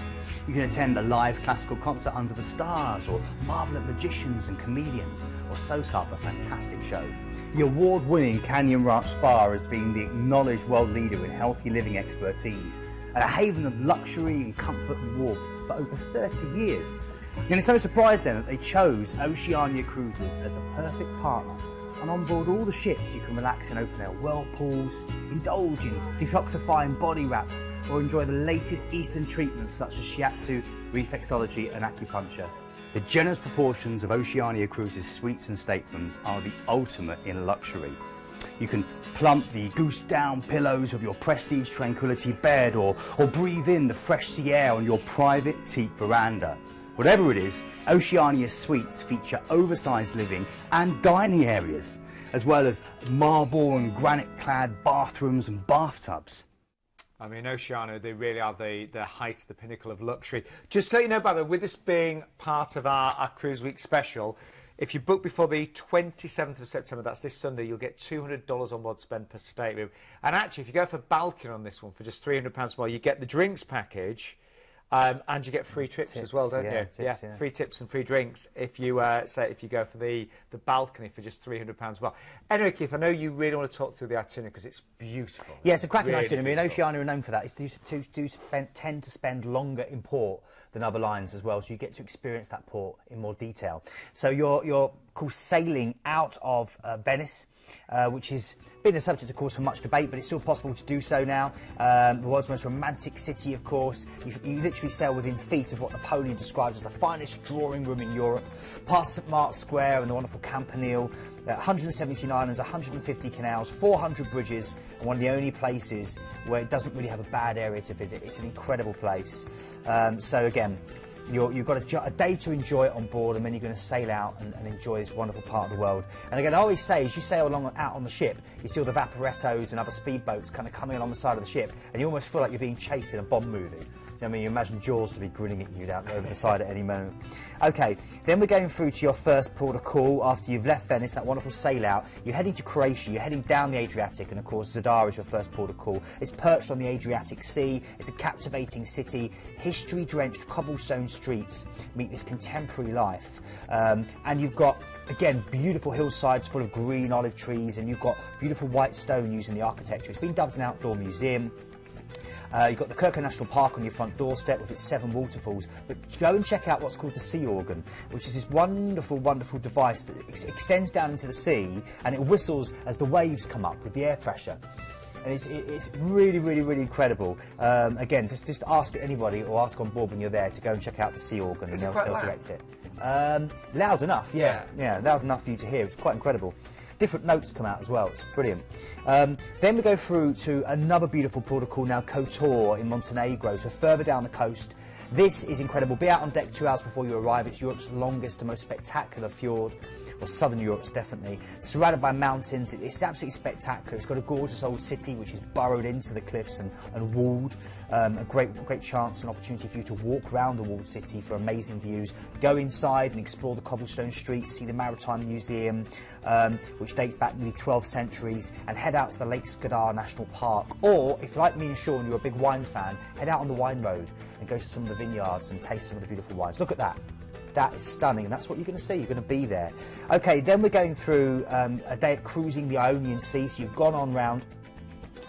B: You can attend a live classical concert under the stars, or marvel at magicians and comedians, or soak up a fantastic show. The award-winning Canyon Ranch Spa has been the acknowledged world leader in healthy living expertise, and a haven of luxury and comfort and warmth for over 30 years. And it's no surprise then that they chose Oceania Cruises as the perfect partner. And on board all the ships you can relax in open-air whirlpools, indulge in detoxifying body wraps, or enjoy the latest Eastern treatments such as shiatsu, reflexology and acupuncture. The generous proportions of Oceania Cruises' suites and staterooms are the ultimate in luxury. You can plump the goose-down pillows of your prestige tranquility bed, or breathe in the fresh sea air on your private teak veranda. Whatever it is, Oceania's suites feature oversized living and dining areas, as well as marble and granite-clad bathrooms and bathtubs.
A: I mean, Oceania, they really are the height, the pinnacle of luxury. Just so you know, by the way, with this being part of our Cruise Week special, if you book before the 27th of September, that's this Sunday, you'll get $200 on board spend per stateroom. And actually, if you go for balcony on this one for just £300 more, you get the drinks package. And you get free trips as well, don't you?
B: Tips,
A: yeah, free tips and free drinks if you if you go for the balcony for just £300 well. Anyway, Keith, I know you really want to talk through the itinerary because it's beautiful.
B: Yeah, it's a cracking
A: really
B: itinerary, and
A: beautiful.
B: Oceania are known for that. It's tend to spend longer in port than other lines as well, so you get to experience that port in more detail. So you're of course sailing out of Venice, which has been the subject, of course, for much debate, but it's still possible to do so now. The world's most romantic city, of course. You literally sail within feet of what Napoleon described as the finest drawing room in Europe, past St Mark's Square and the wonderful Campanile, 117 islands, 150 canals, 400 bridges, and one of the only places where it doesn't really have a bad area to visit. It's an incredible place. So again, you've got a day to enjoy it on board, and then you're going to sail out and enjoy this wonderful part of the world. And again, I always say, as you sail along out on the ship, you see all the vaporettos and other speedboats kind of coming along the side of the ship, and you almost feel like you're being chased in a Bond movie. I mean, you imagine Jaws to be grinning at you down over the side at any moment. OK, then we're going through to your first port of call after you've left Venice, that wonderful sail out. You're heading to Croatia, you're heading down the Adriatic, and of course Zadar is your first port of call. It's perched on the Adriatic Sea, it's a captivating city, history-drenched cobblestone streets meet this contemporary life. And you've got, again, beautiful hillsides full of green olive trees, and you've got beautiful white stone using the architecture. It's been dubbed an outdoor museum. You've got the Kirko National Park on your front doorstep with its 7 waterfalls, but go and check out what's called the sea organ, which is this wonderful, wonderful device that extends down into the sea, and it whistles as the waves come up with the air pressure. And it's really, really, really incredible. Again, just ask anybody or ask on board when you're there to go and check out the sea organ, and they'll direct it. Loud enough, yeah, loud enough for you to hear. It's quite incredible. Different notes come out as well. It's brilliant. Then we go through to another beautiful port of call now, Kotor in Montenegro, so further down the coast. This is incredible. Be out on deck 2 hours before you arrive. It's Europe's longest and most spectacular fjord, or southern Europe's definitely. Surrounded by mountains, it's absolutely spectacular. It's got a gorgeous old city which is burrowed into the cliffs and walled. A great chance and opportunity for you to walk around the walled city for amazing views. Go inside and explore the cobblestone streets, see the Maritime Museum, which dates back nearly 12 centuries, and head out to the Lake Skadar National Park. Or, if like me and Sean, you're a big wine fan, head out on the wine road and go to some of the vineyards and taste some of the beautiful wines. Look at that. That is stunning, and that's what you're going to see. You're going to be there. Okay, then we're going through a day of cruising the Ionian Sea. So you've gone on round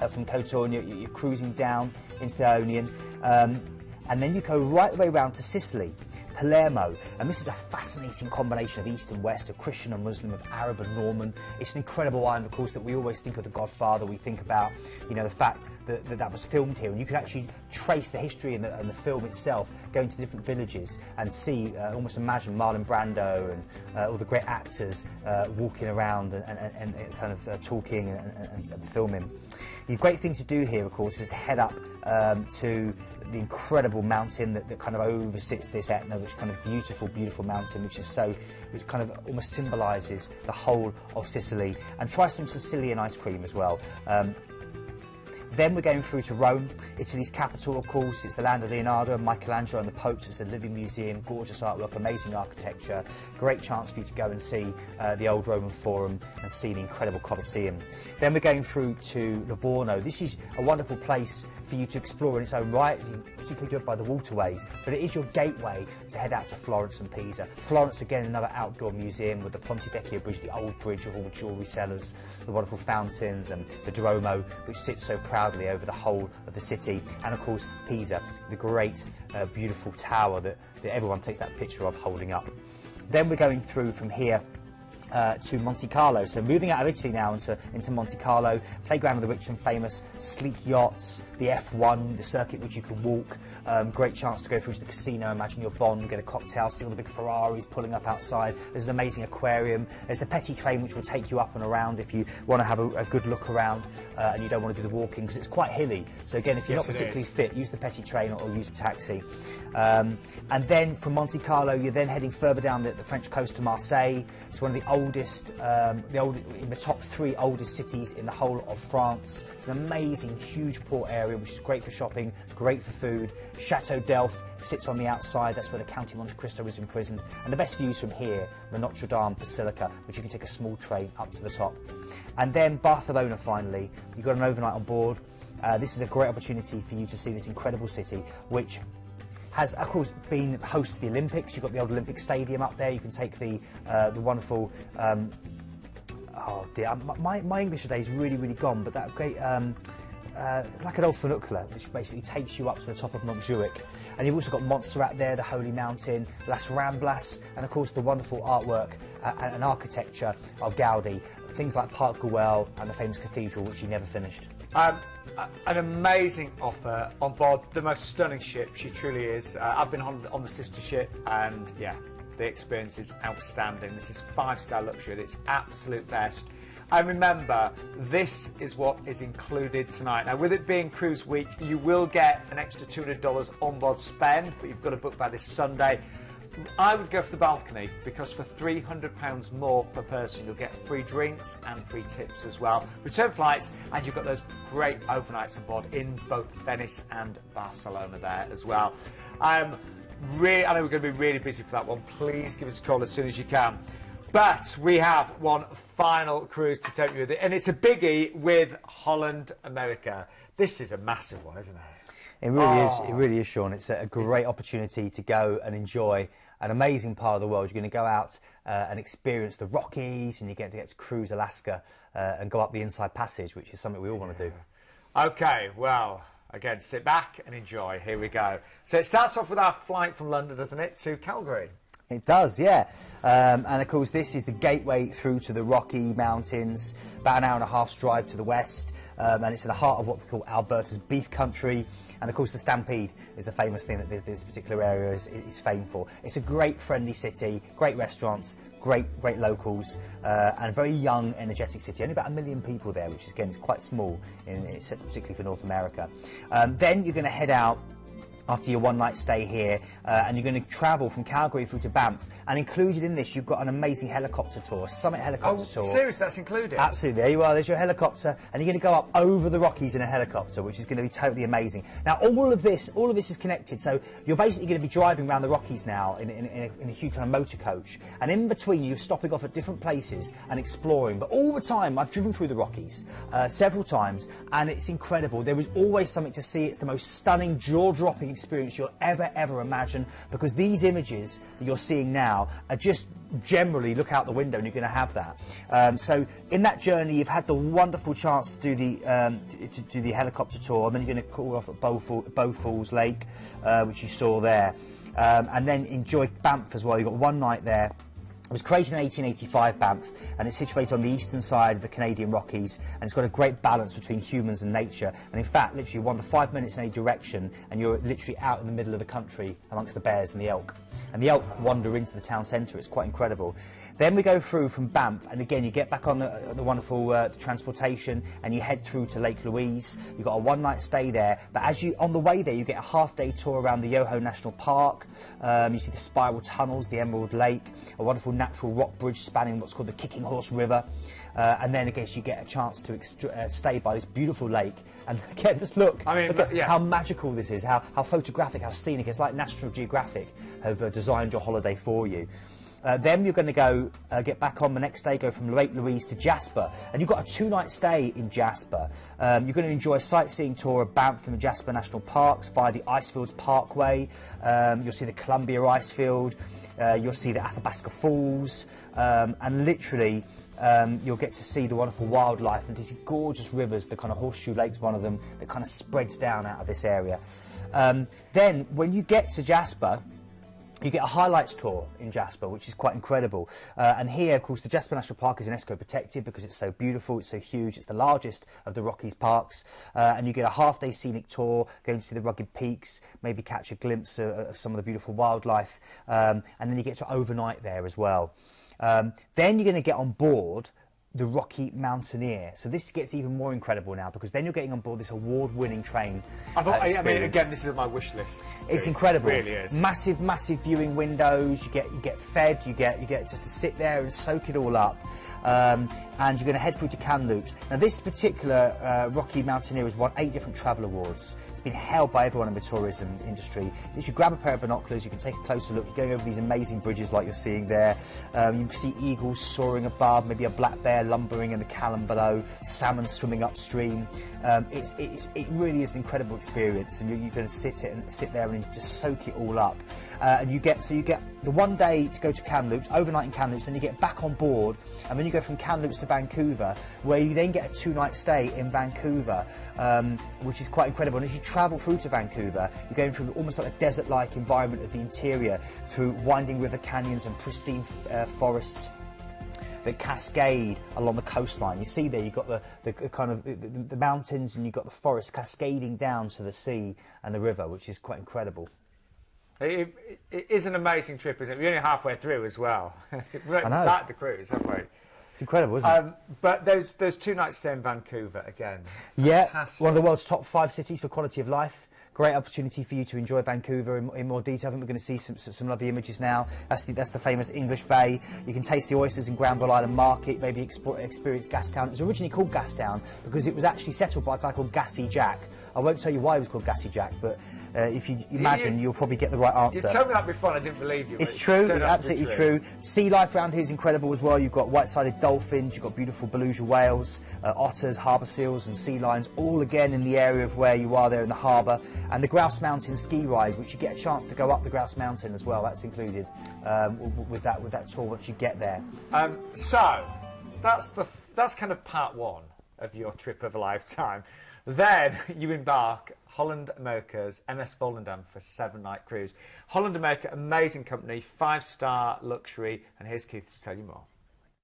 B: from Kotor, and you're cruising down into the Ionian, and then you go right the way round to Sicily, Palermo, and this is a fascinating combination of East and West, of Christian and Muslim, of Arab and Norman. It's an incredible island, of course, that we always think of The Godfather. We think about, you know, the fact that was filmed here, and you can actually trace the history in the film itself, going to different villages and see, almost imagine Marlon Brando and all the great actors walking around and kind of talking and filming. The great thing to do here, of course, is to head up to the incredible mountain that kind of oversits this Etna, which kind of beautiful mountain, which kind of almost symbolises the whole of Sicily, and try some Sicilian ice cream as well. Then we're going through to Rome, Italy's capital, of course. It's the land of Leonardo and Michelangelo and the popes. It's a living museum, gorgeous artwork, amazing architecture. Great chance for you to go and see the old Roman Forum and see the incredible Colosseum. Then we're going through to Livorno. This is a wonderful place for you to explore in its own right, particularly good by the waterways, but it is your gateway to head out to Florence and Pisa. Florence, again, another outdoor museum with the Ponte Vecchio Bridge, the old bridge of all the jewellery sellers, the wonderful fountains, and the Duomo, which sits so proudly over the whole of the city, and of course Pisa, the great, beautiful tower that everyone takes that picture of holding up. Then we're going through from here to Monte Carlo. So moving out of Italy now into Monte Carlo, playground of the rich and famous, sleek yachts, the F1, the circuit which you can walk. Great chance to go through to the casino, imagine your Bond, get a cocktail, see all the big Ferraris pulling up outside. There's an amazing aquarium. There's the Petit train which will take you up and around if you want to have a good look around and you don't want to do the walking, because it's quite hilly. So again, if you're not particularly fit, use the Petit train or use a taxi. And then from Monte Carlo, you're then heading further down the French coast to Marseille. It's one of the oldest, in the top 3 oldest cities in the whole of France. It's an amazing, huge port area, which is great for shopping, great for food. Chateau d'Elf sits on the outside. That's where the Count of Monte Cristo is imprisoned. And the best views from here, the Notre Dame Basilica, which you can take a small train up to the top. And then Barcelona, finally. You've got an overnight on board. This is a great opportunity for you to see this incredible city, which has, of course, been host to the Olympics. You've got the old Olympic Stadium up there. You can take the wonderful... oh dear, my English today is really gone, but that great... it's like an old funicular, which basically takes you up to the top of Montjuic. And you've also got Montserrat there, the Holy Mountain, Las Ramblas, and of course the wonderful artwork and architecture of Gaudi. Things like Park Güell and the famous cathedral, which he never finished.
A: An amazing offer on board the most stunning ship. She truly is. I've been on the sister ship, and yeah, the experience is outstanding. This is 5-star luxury at its absolute best. And remember, this is what is included tonight. Now, with it being cruise week, you will get an extra $200 onboard spend, but you've got to book by this Sunday. I would go for the balcony, because for £300 more per person, you'll get free drinks and free tips as well. Return flights, and you've got those great overnights on board in both Venice and Barcelona there as well. I know we're going to be really busy for that one. Please give us a call as soon as you can. But we have one final cruise to take you with it, and it's a biggie with Holland America. This is a massive one, isn't it?
B: It really is. It really is, Sean. It's a great opportunity to go and enjoy an amazing part of the world. You're going to go out and experience the Rockies, and you get to cruise Alaska and go up the Inside Passage, which is something we all want to do. Okay, well, again, sit back and enjoy. Here we go. So it starts off with our flight from London, doesn't it, to Calgary? It does, yeah. And of course, this is the gateway through to the Rocky Mountains, about an hour and a half's drive to the west, and it's in the heart of what we call Alberta's beef country. And of course, the Stampede is the famous thing that this particular area is famed for. It's a great, friendly city, great restaurants, great locals, and a very young, energetic city. Only about 1 million people there, which again is quite small, particularly for North America. Then you're going to head out after your one-night stay here, and you're going to travel from Calgary through to Banff. And included in this, you've got an amazing helicopter tour, Summit helicopter tour.
A: Seriously, that's included?
B: Absolutely, there you are, there's your helicopter, and you're going to go up over the Rockies in a helicopter, which is going to be totally amazing. Now, all of this is connected, so you're basically going to be driving around the Rockies now in a huge kind of motor coach, and in between you're stopping off at different places and exploring. But all the time, I've driven through the Rockies several times, and it's incredible. There is always something to see. It's the most stunning, jaw-dropping experience you'll ever imagine, because these images that you're seeing now are just generally look out the window and you're going to have that. So in that journey, you've had the wonderful chance to do the helicopter tour, and then you're going to call off at Bow Falls Lake, which you saw there, and then enjoy Banff as well. You've got one night there. It was created in 1885, Banff, and it's situated on the eastern side of the Canadian Rockies, and it's got a great balance between humans and nature. And in fact, literally, you wander 5 minutes in any direction, and you're literally out in the middle of the country amongst the bears and the elk. And the elk wander into the town centre. It's quite incredible. Then we go through from Banff, and again, you get back on the wonderful transportation, and you head through to Lake Louise. You've got a one-night stay there, but on the way there, you get a half-day tour around the Yoho National Park. You see the spiral tunnels, the Emerald Lake, a wonderful natural rock bridge spanning what's called the Kicking Horse River, and then I guess you get a chance to stay by this beautiful lake. And again, just look at how magical this is, how photographic, how scenic. It's like National Geographic have designed your holiday for you. Then you're going to go get back on the next day, go from Lake Louise to Jasper, and you've got a 2-night stay in Jasper. You're going to enjoy a sightseeing tour of Banff and the Jasper National Parks via the Icefields Parkway. You'll see the Columbia Icefield. You'll see the Athabasca Falls, and literally you'll get to see the wonderful wildlife and to see gorgeous rivers. The kind of Horseshoe Lake's one of them that kind of spreads down out of this area. Then when you get to Jasper, you get a highlights tour in Jasper, which is quite incredible. And here, of course, the Jasper National Park is UNESCO protected because it's so beautiful, it's so huge. It's the largest of the Rockies parks. And you get a half-day scenic tour, going to see the rugged peaks, maybe catch a glimpse of some of the beautiful wildlife. And then you get to overnight there as well. Then you're going to get on board the Rocky Mountaineer. So this gets even more incredible now, because then you're getting on board this award-winning train.
A: I mean, again, this is on my wish list.
B: It's incredible.
A: It really is.
B: Massive viewing windows. You get fed. You get just to sit there and soak it all up. And you're going to head through to Kamloops. Now, this particular Rocky Mountaineer has won 8 different travel awards. It's been held by everyone in the tourism industry. If you grab a pair of binoculars, you can take a closer look. You're going over these amazing bridges like you're seeing there. You see eagles soaring above, maybe a black bear lumbering in the Callan below, salmon swimming upstream. It really is an incredible experience, and you're going to sit there and just soak it all up. And you get the one day to go to Kamloops, overnight in Kamloops, then you get back on board, and then you go from Kamloops to Vancouver, where you then get a 2-night stay in Vancouver, which is quite incredible. And as you travel through to Vancouver, you're going through almost like a desert-like environment of the interior, through winding river canyons and pristine forests that cascade along the coastline. You see there, you've got the kind of the mountains, and you've got the forest cascading down to the sea and the river, which is quite incredible.
A: It is an amazing trip, isn't it? We're only halfway through as well. We haven't started the cruise, have we?
B: It's incredible, isn't it?
A: But there's 2 nights stay in Vancouver again.
B: Yeah,
A: Fantastic.
B: one of the world's top 5 cities for quality of life. Great opportunity for you to enjoy Vancouver in more detail. I think we're going to see some lovely images now. That's the famous English Bay. You can taste the oysters in Granville Island Market, maybe experience Gastown. It was originally called Gastown because it was actually settled by a guy called Gassy Jack. I won't tell you why it was called Gassy Jack, but if you imagine, you'll probably get the right answer.
A: You told me that before and I didn't believe you.
B: It's true, it's absolutely true. Sea life around here is incredible as well. You've got white-sided dolphins, you've got beautiful beluga whales, otters, harbour seals and sea lions, all again in the area of where you are there in the harbour. And the Grouse Mountain ski ride, which you get a chance to go up the Grouse Mountain as well. That's included with that tour once you get there.
A: So, that's kind of part 1 of your trip of a lifetime. Then you embark Holland America's MS Volendam for a 7-night cruise. Holland America, amazing company, 5-star luxury, and here's Keith to tell you more.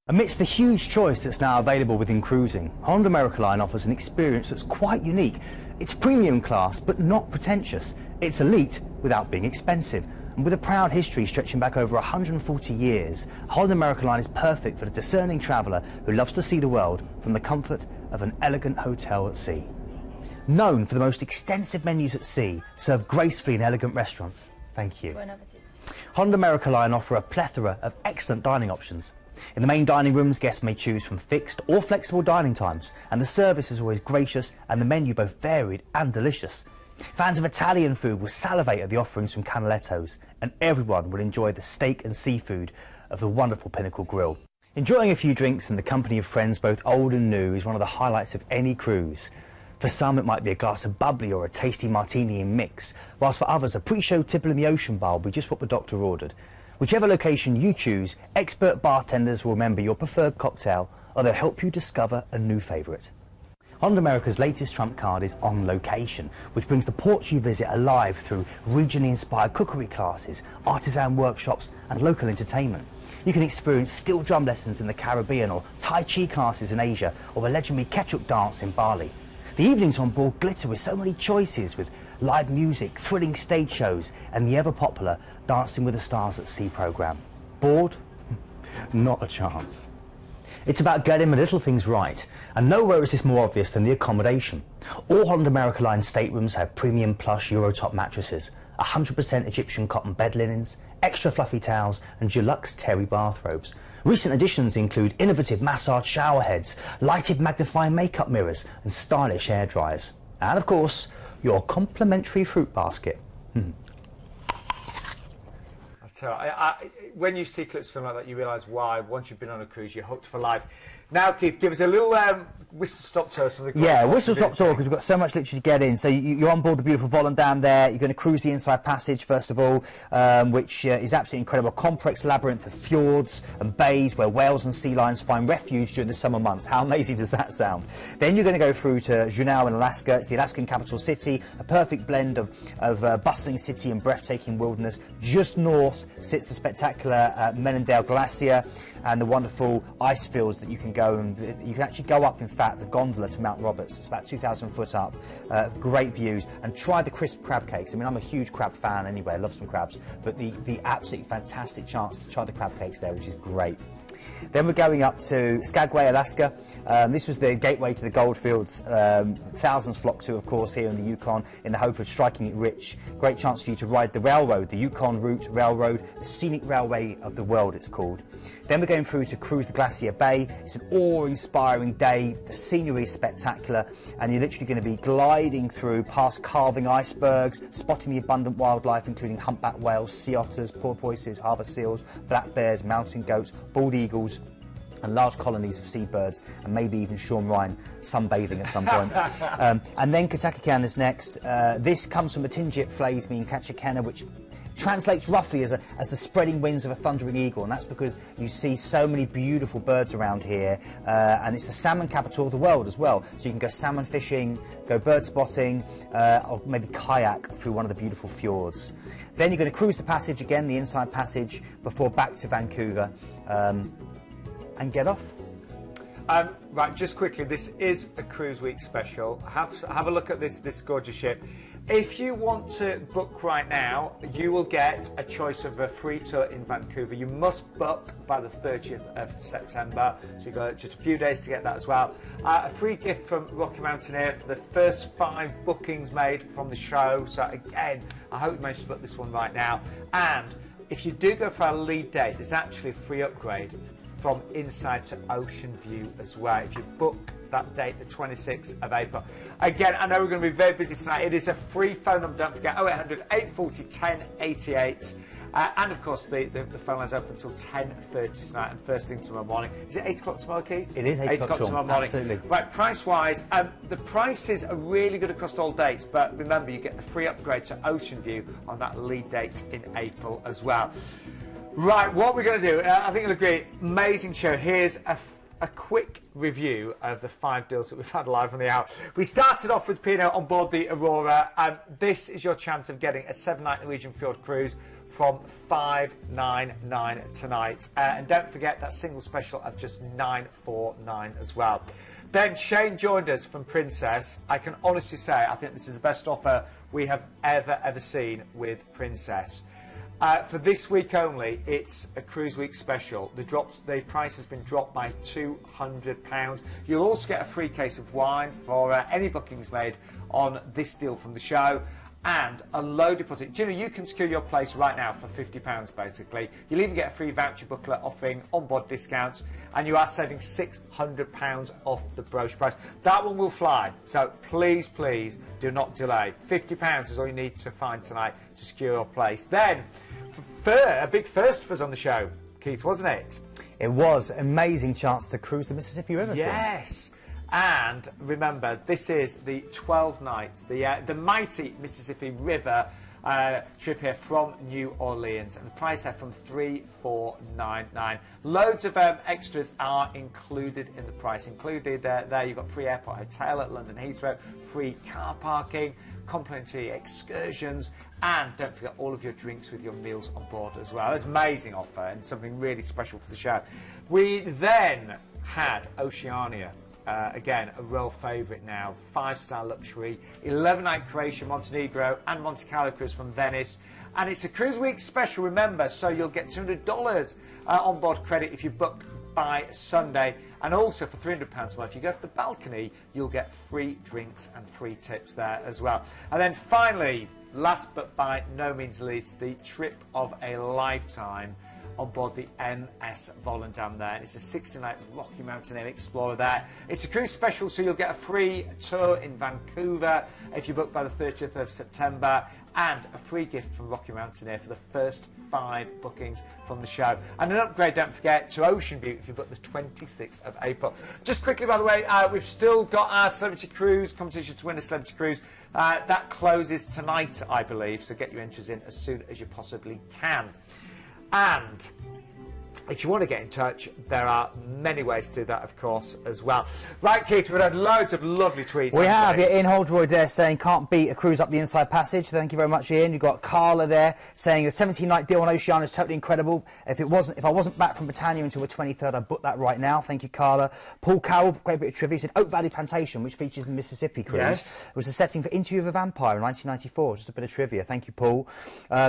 B: Amidst the huge choice that's now available within cruising, Holland America Line offers an experience that's quite unique. It's premium class, but not pretentious. It's elite without being expensive. And with a proud history stretching back over 140 years, Holland America Line is perfect for the discerning traveller who loves to see the world from the comfort of an elegant hotel at sea. known for the most extensive menus at sea, served gracefully in elegant restaurants. Thank you.
G: Bon appetit.
B: Holland America Line offer a plethora of excellent dining options. In the main dining rooms, guests may choose from fixed or flexible dining times, and the service is always gracious and the menu both varied and delicious. Fans of Italian food will salivate at the offerings from Canaletto's, and everyone will enjoy the steak and seafood of the wonderful Pinnacle Grill. Enjoying a few drinks in the company of friends both old and new is one of the highlights of any cruise. For some it might be a glass of bubbly or a tasty martini in mix, whilst for others a pre-show tipple in the ocean bar will be just what the doctor ordered. Whichever location you choose, expert bartenders will remember your preferred cocktail, or they'll help you discover a new favourite. Holland America's latest trump card is On Location, which brings the ports you visit alive through regionally inspired cookery classes, artisan workshops and local entertainment. You can experience steel drum lessons in the Caribbean, or Tai Chi classes in Asia, or a legendary ketchup dance in Bali. The evenings on board glitter with so many choices, with live music, thrilling stage shows and the ever-popular Dancing with the Stars at Sea programme. Bored? Not a chance. It's about getting the little things right, and nowhere is this more obvious than the accommodation. All Holland America Line staterooms have premium plush Eurotop mattresses, 100% Egyptian cotton bed linens, extra fluffy towels and deluxe terry bathrobes. Recent additions include innovative massage shower heads, lighted magnifying makeup mirrors and stylish hair dryers. And of course, your complimentary fruit basket.
A: When you see clips from like that, you realise why, once you've been on a cruise, you're hooked for life. Now, Keith, give us a little whistle-stop tour.
B: Yeah, whistle-stop tour, because we've got so much literally to get in. So you're on board the beautiful Volendam there. You're going to cruise the inside passage, first of all, which is absolutely incredible. A complex labyrinth of fjords and bays where whales and sea lions find refuge during the summer months. How amazing does that sound? Then you're going to go through to Juneau in Alaska. It's the Alaskan capital city, a perfect blend of bustling city and breathtaking wilderness. Just north sits the spectacular Menendale Glacier and the wonderful ice fields that you can go and you can actually go up, in fact, the gondola to Mount Roberts. It's about 2,000 foot up, great views, and try the crisp crab cakes. I mean, I'm a huge crab fan anyway, I love some crabs, but the absolutely fantastic chance to try the crab cakes there, which is great. Then we're going up to Skagway, Alaska. This was the gateway to the goldfields. Thousands flock to, of course, here in the Yukon in the hope of striking it rich. Great chance for you to ride the railroad, the Yukon Route Railroad, the scenic railway of the world, it's called. Then we're going through to cruise the Glacier Bay. It's an awe-inspiring day. The scenery is spectacular, and you're literally going to be gliding through past calving icebergs, spotting the abundant wildlife, including humpback whales, sea otters, porpoises, harbour seals, black bears, mountain goats, bald eagles, and large colonies of seabirds, and maybe even Sean Ryan sunbathing at some point. And then Katakikan is next. This comes from Matingit phrase meaning Kachakena, which translates roughly as the spreading wings of a thundering eagle, and that's because you see so many beautiful birds around here, and it's the salmon capital of the world as well. So you can go salmon fishing, go bird spotting, or maybe kayak through one of the beautiful fjords. Then you're going to cruise the passage again, the inside passage, before back to Vancouver. And get off.
A: Right, just quickly, this is a Cruise Week special. Have a look at this gorgeous ship. If you want to book right now, you will get a choice of a free tour in Vancouver. You must book by the 30th of September, so you've got just a few days to get that as well. A free gift from Rocky Mountaineer for the first 5 bookings made from the show. So again, I hope you managed to book this one right now. And if you do go for a lead date, there's actually a free upgrade from inside to ocean view as well, if you book that date, the 26th of April. Again, I know we're going to be very busy tonight. It is a free phone number, don't forget, 0800 840 1088. And of course, the phone line's open until 10:30 tonight and first thing tomorrow morning. Is it 8 o'clock tomorrow, Keith?
B: It is 8 o'clock
A: tomorrow morning.
B: Absolutely.
A: Right, price-wise, the prices are really good across all dates, but remember, you get the free upgrade to ocean view on that lead date in April as well. Right, what we're going to do, I think you'll agree, amazing show. Here's a quick review of the 5 deals that we've had live on the hour. We started off with P&O on board the Aurora, and this is your chance of getting a 7-night Norwegian Fjord cruise from $599 tonight. And don't forget that single special of just $949 as well. Then Shane joined us from Princess. I can honestly say I think this is the best offer we have ever seen with Princess. For this week only, it's a Cruise Week special. The price has been dropped by £200. You'll also get a free case of wine for any bookings made on this deal from the show, and a low deposit. Do you know, you can secure your place right now for £50 basically. You'll even get a free voucher booklet offering onboard discounts, and you are saving £600 off the brochure price. That one will fly, so please, please do not delay. £50 is all you need to find tonight to secure your place. Then, a big first for us on the show, Keith, wasn't it?
B: It was an amazing chance to cruise the Mississippi River.
A: Yes. And remember, this is the 12 nights, the mighty Mississippi River trip here from New Orleans, and the price there from $3,499. Loads of extras are included in the price. Included there, you've got free airport hotel at London Heathrow, free car parking, complimentary excursions, and don't forget all of your drinks with your meals on board as well. It's an amazing offer and something really special for the show. We then had Oceania. Again, a real favourite now. 5-star luxury, 11-night Croatia, Montenegro, and Monte Carlo cruise from Venice. And it's a Cruise Week special, remember, so you'll get $200 onboard credit if you book by Sunday. And also for £300 more, if you go for the balcony, you'll get free drinks and free tips there as well. And then finally, last but by no means least, the trip of a lifetime on board the MS Volendam there. It's a 60-night Rocky Mountaineer Explorer there. It's a cruise special, so you'll get a free tour in Vancouver if you book by the 30th of September, and a free gift from Rocky Mountaineer for the first 5 bookings from the show. And an upgrade, don't forget, to Ocean View if you book the 26th of April. Just quickly, by the way, we've still got our Celebrity Cruise competition to win a Celebrity Cruise. That closes tonight, I believe, so get your entries in as soon as you possibly can. And if you want to get in touch, there are many ways to do that, of course, as well. Right, Keith, we've had loads of lovely tweets.
B: We have. Yeah, Ian Holdroyd there saying, can't beat a cruise up the Inside Passage. Thank you very much, Ian. You've got Carla there saying, a 17-night deal on Oceania is totally incredible. If I wasn't back from Britannia until the 23rd, I'd book that right now. Thank you, Carla. Paul Carroll, great bit of trivia, said Oak Valley Plantation, which features the Mississippi cruise,
A: yes,
B: was the setting for Interview with a Vampire in 1994. Just a bit of trivia. Thank you, Paul.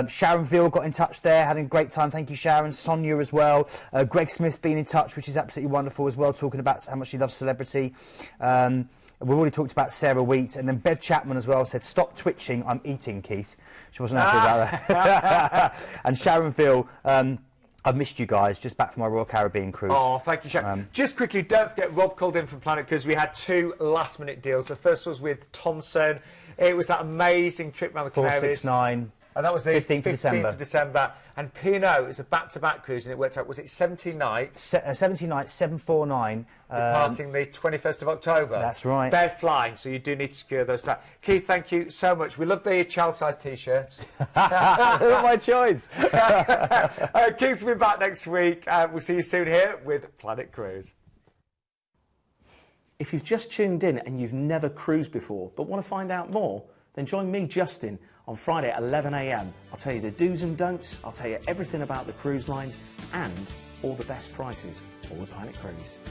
B: Sharon Veal got in touch there, having a great time. Thank you, Sharon. Sonia as well. Greg Smith's been in touch, which is absolutely wonderful as well, talking about how much he loves Celebrity. We've already talked about Sarah Wheat, and then Bev Chapman as well said, stop twitching, I'm eating, Keith. She wasn't happy about that. And Sharon Veal, I've missed you guys, just back from my Royal Caribbean cruise.
A: Oh, thank you, Sharon. Just quickly, don't forget, Rob called in from Planet Cruise. We had 2 last-minute deals. The first was with Thomson. It was that amazing trip around the Canaries.
B: 469.
A: And that was the
B: 15th
A: of December. And P&O is a back-to-back cruise, and it worked out, was it 17 nights?
B: 17 nights, 749.
A: Departing the 21st of October.
B: That's right.
A: They're flying, so you do need to secure those times. Keith, thank you so much. We love the child-sized T-shirts.
B: Not my choice.
A: Keith will be back next week. We'll see you soon here with Planet Cruise.
G: If you've just tuned in and you've never cruised before but want to find out more, then join me, Justin, on Friday at 11 AM. I'll tell you the do's and don'ts, I'll tell you everything about the cruise lines and all the best prices for the Planet Cruise.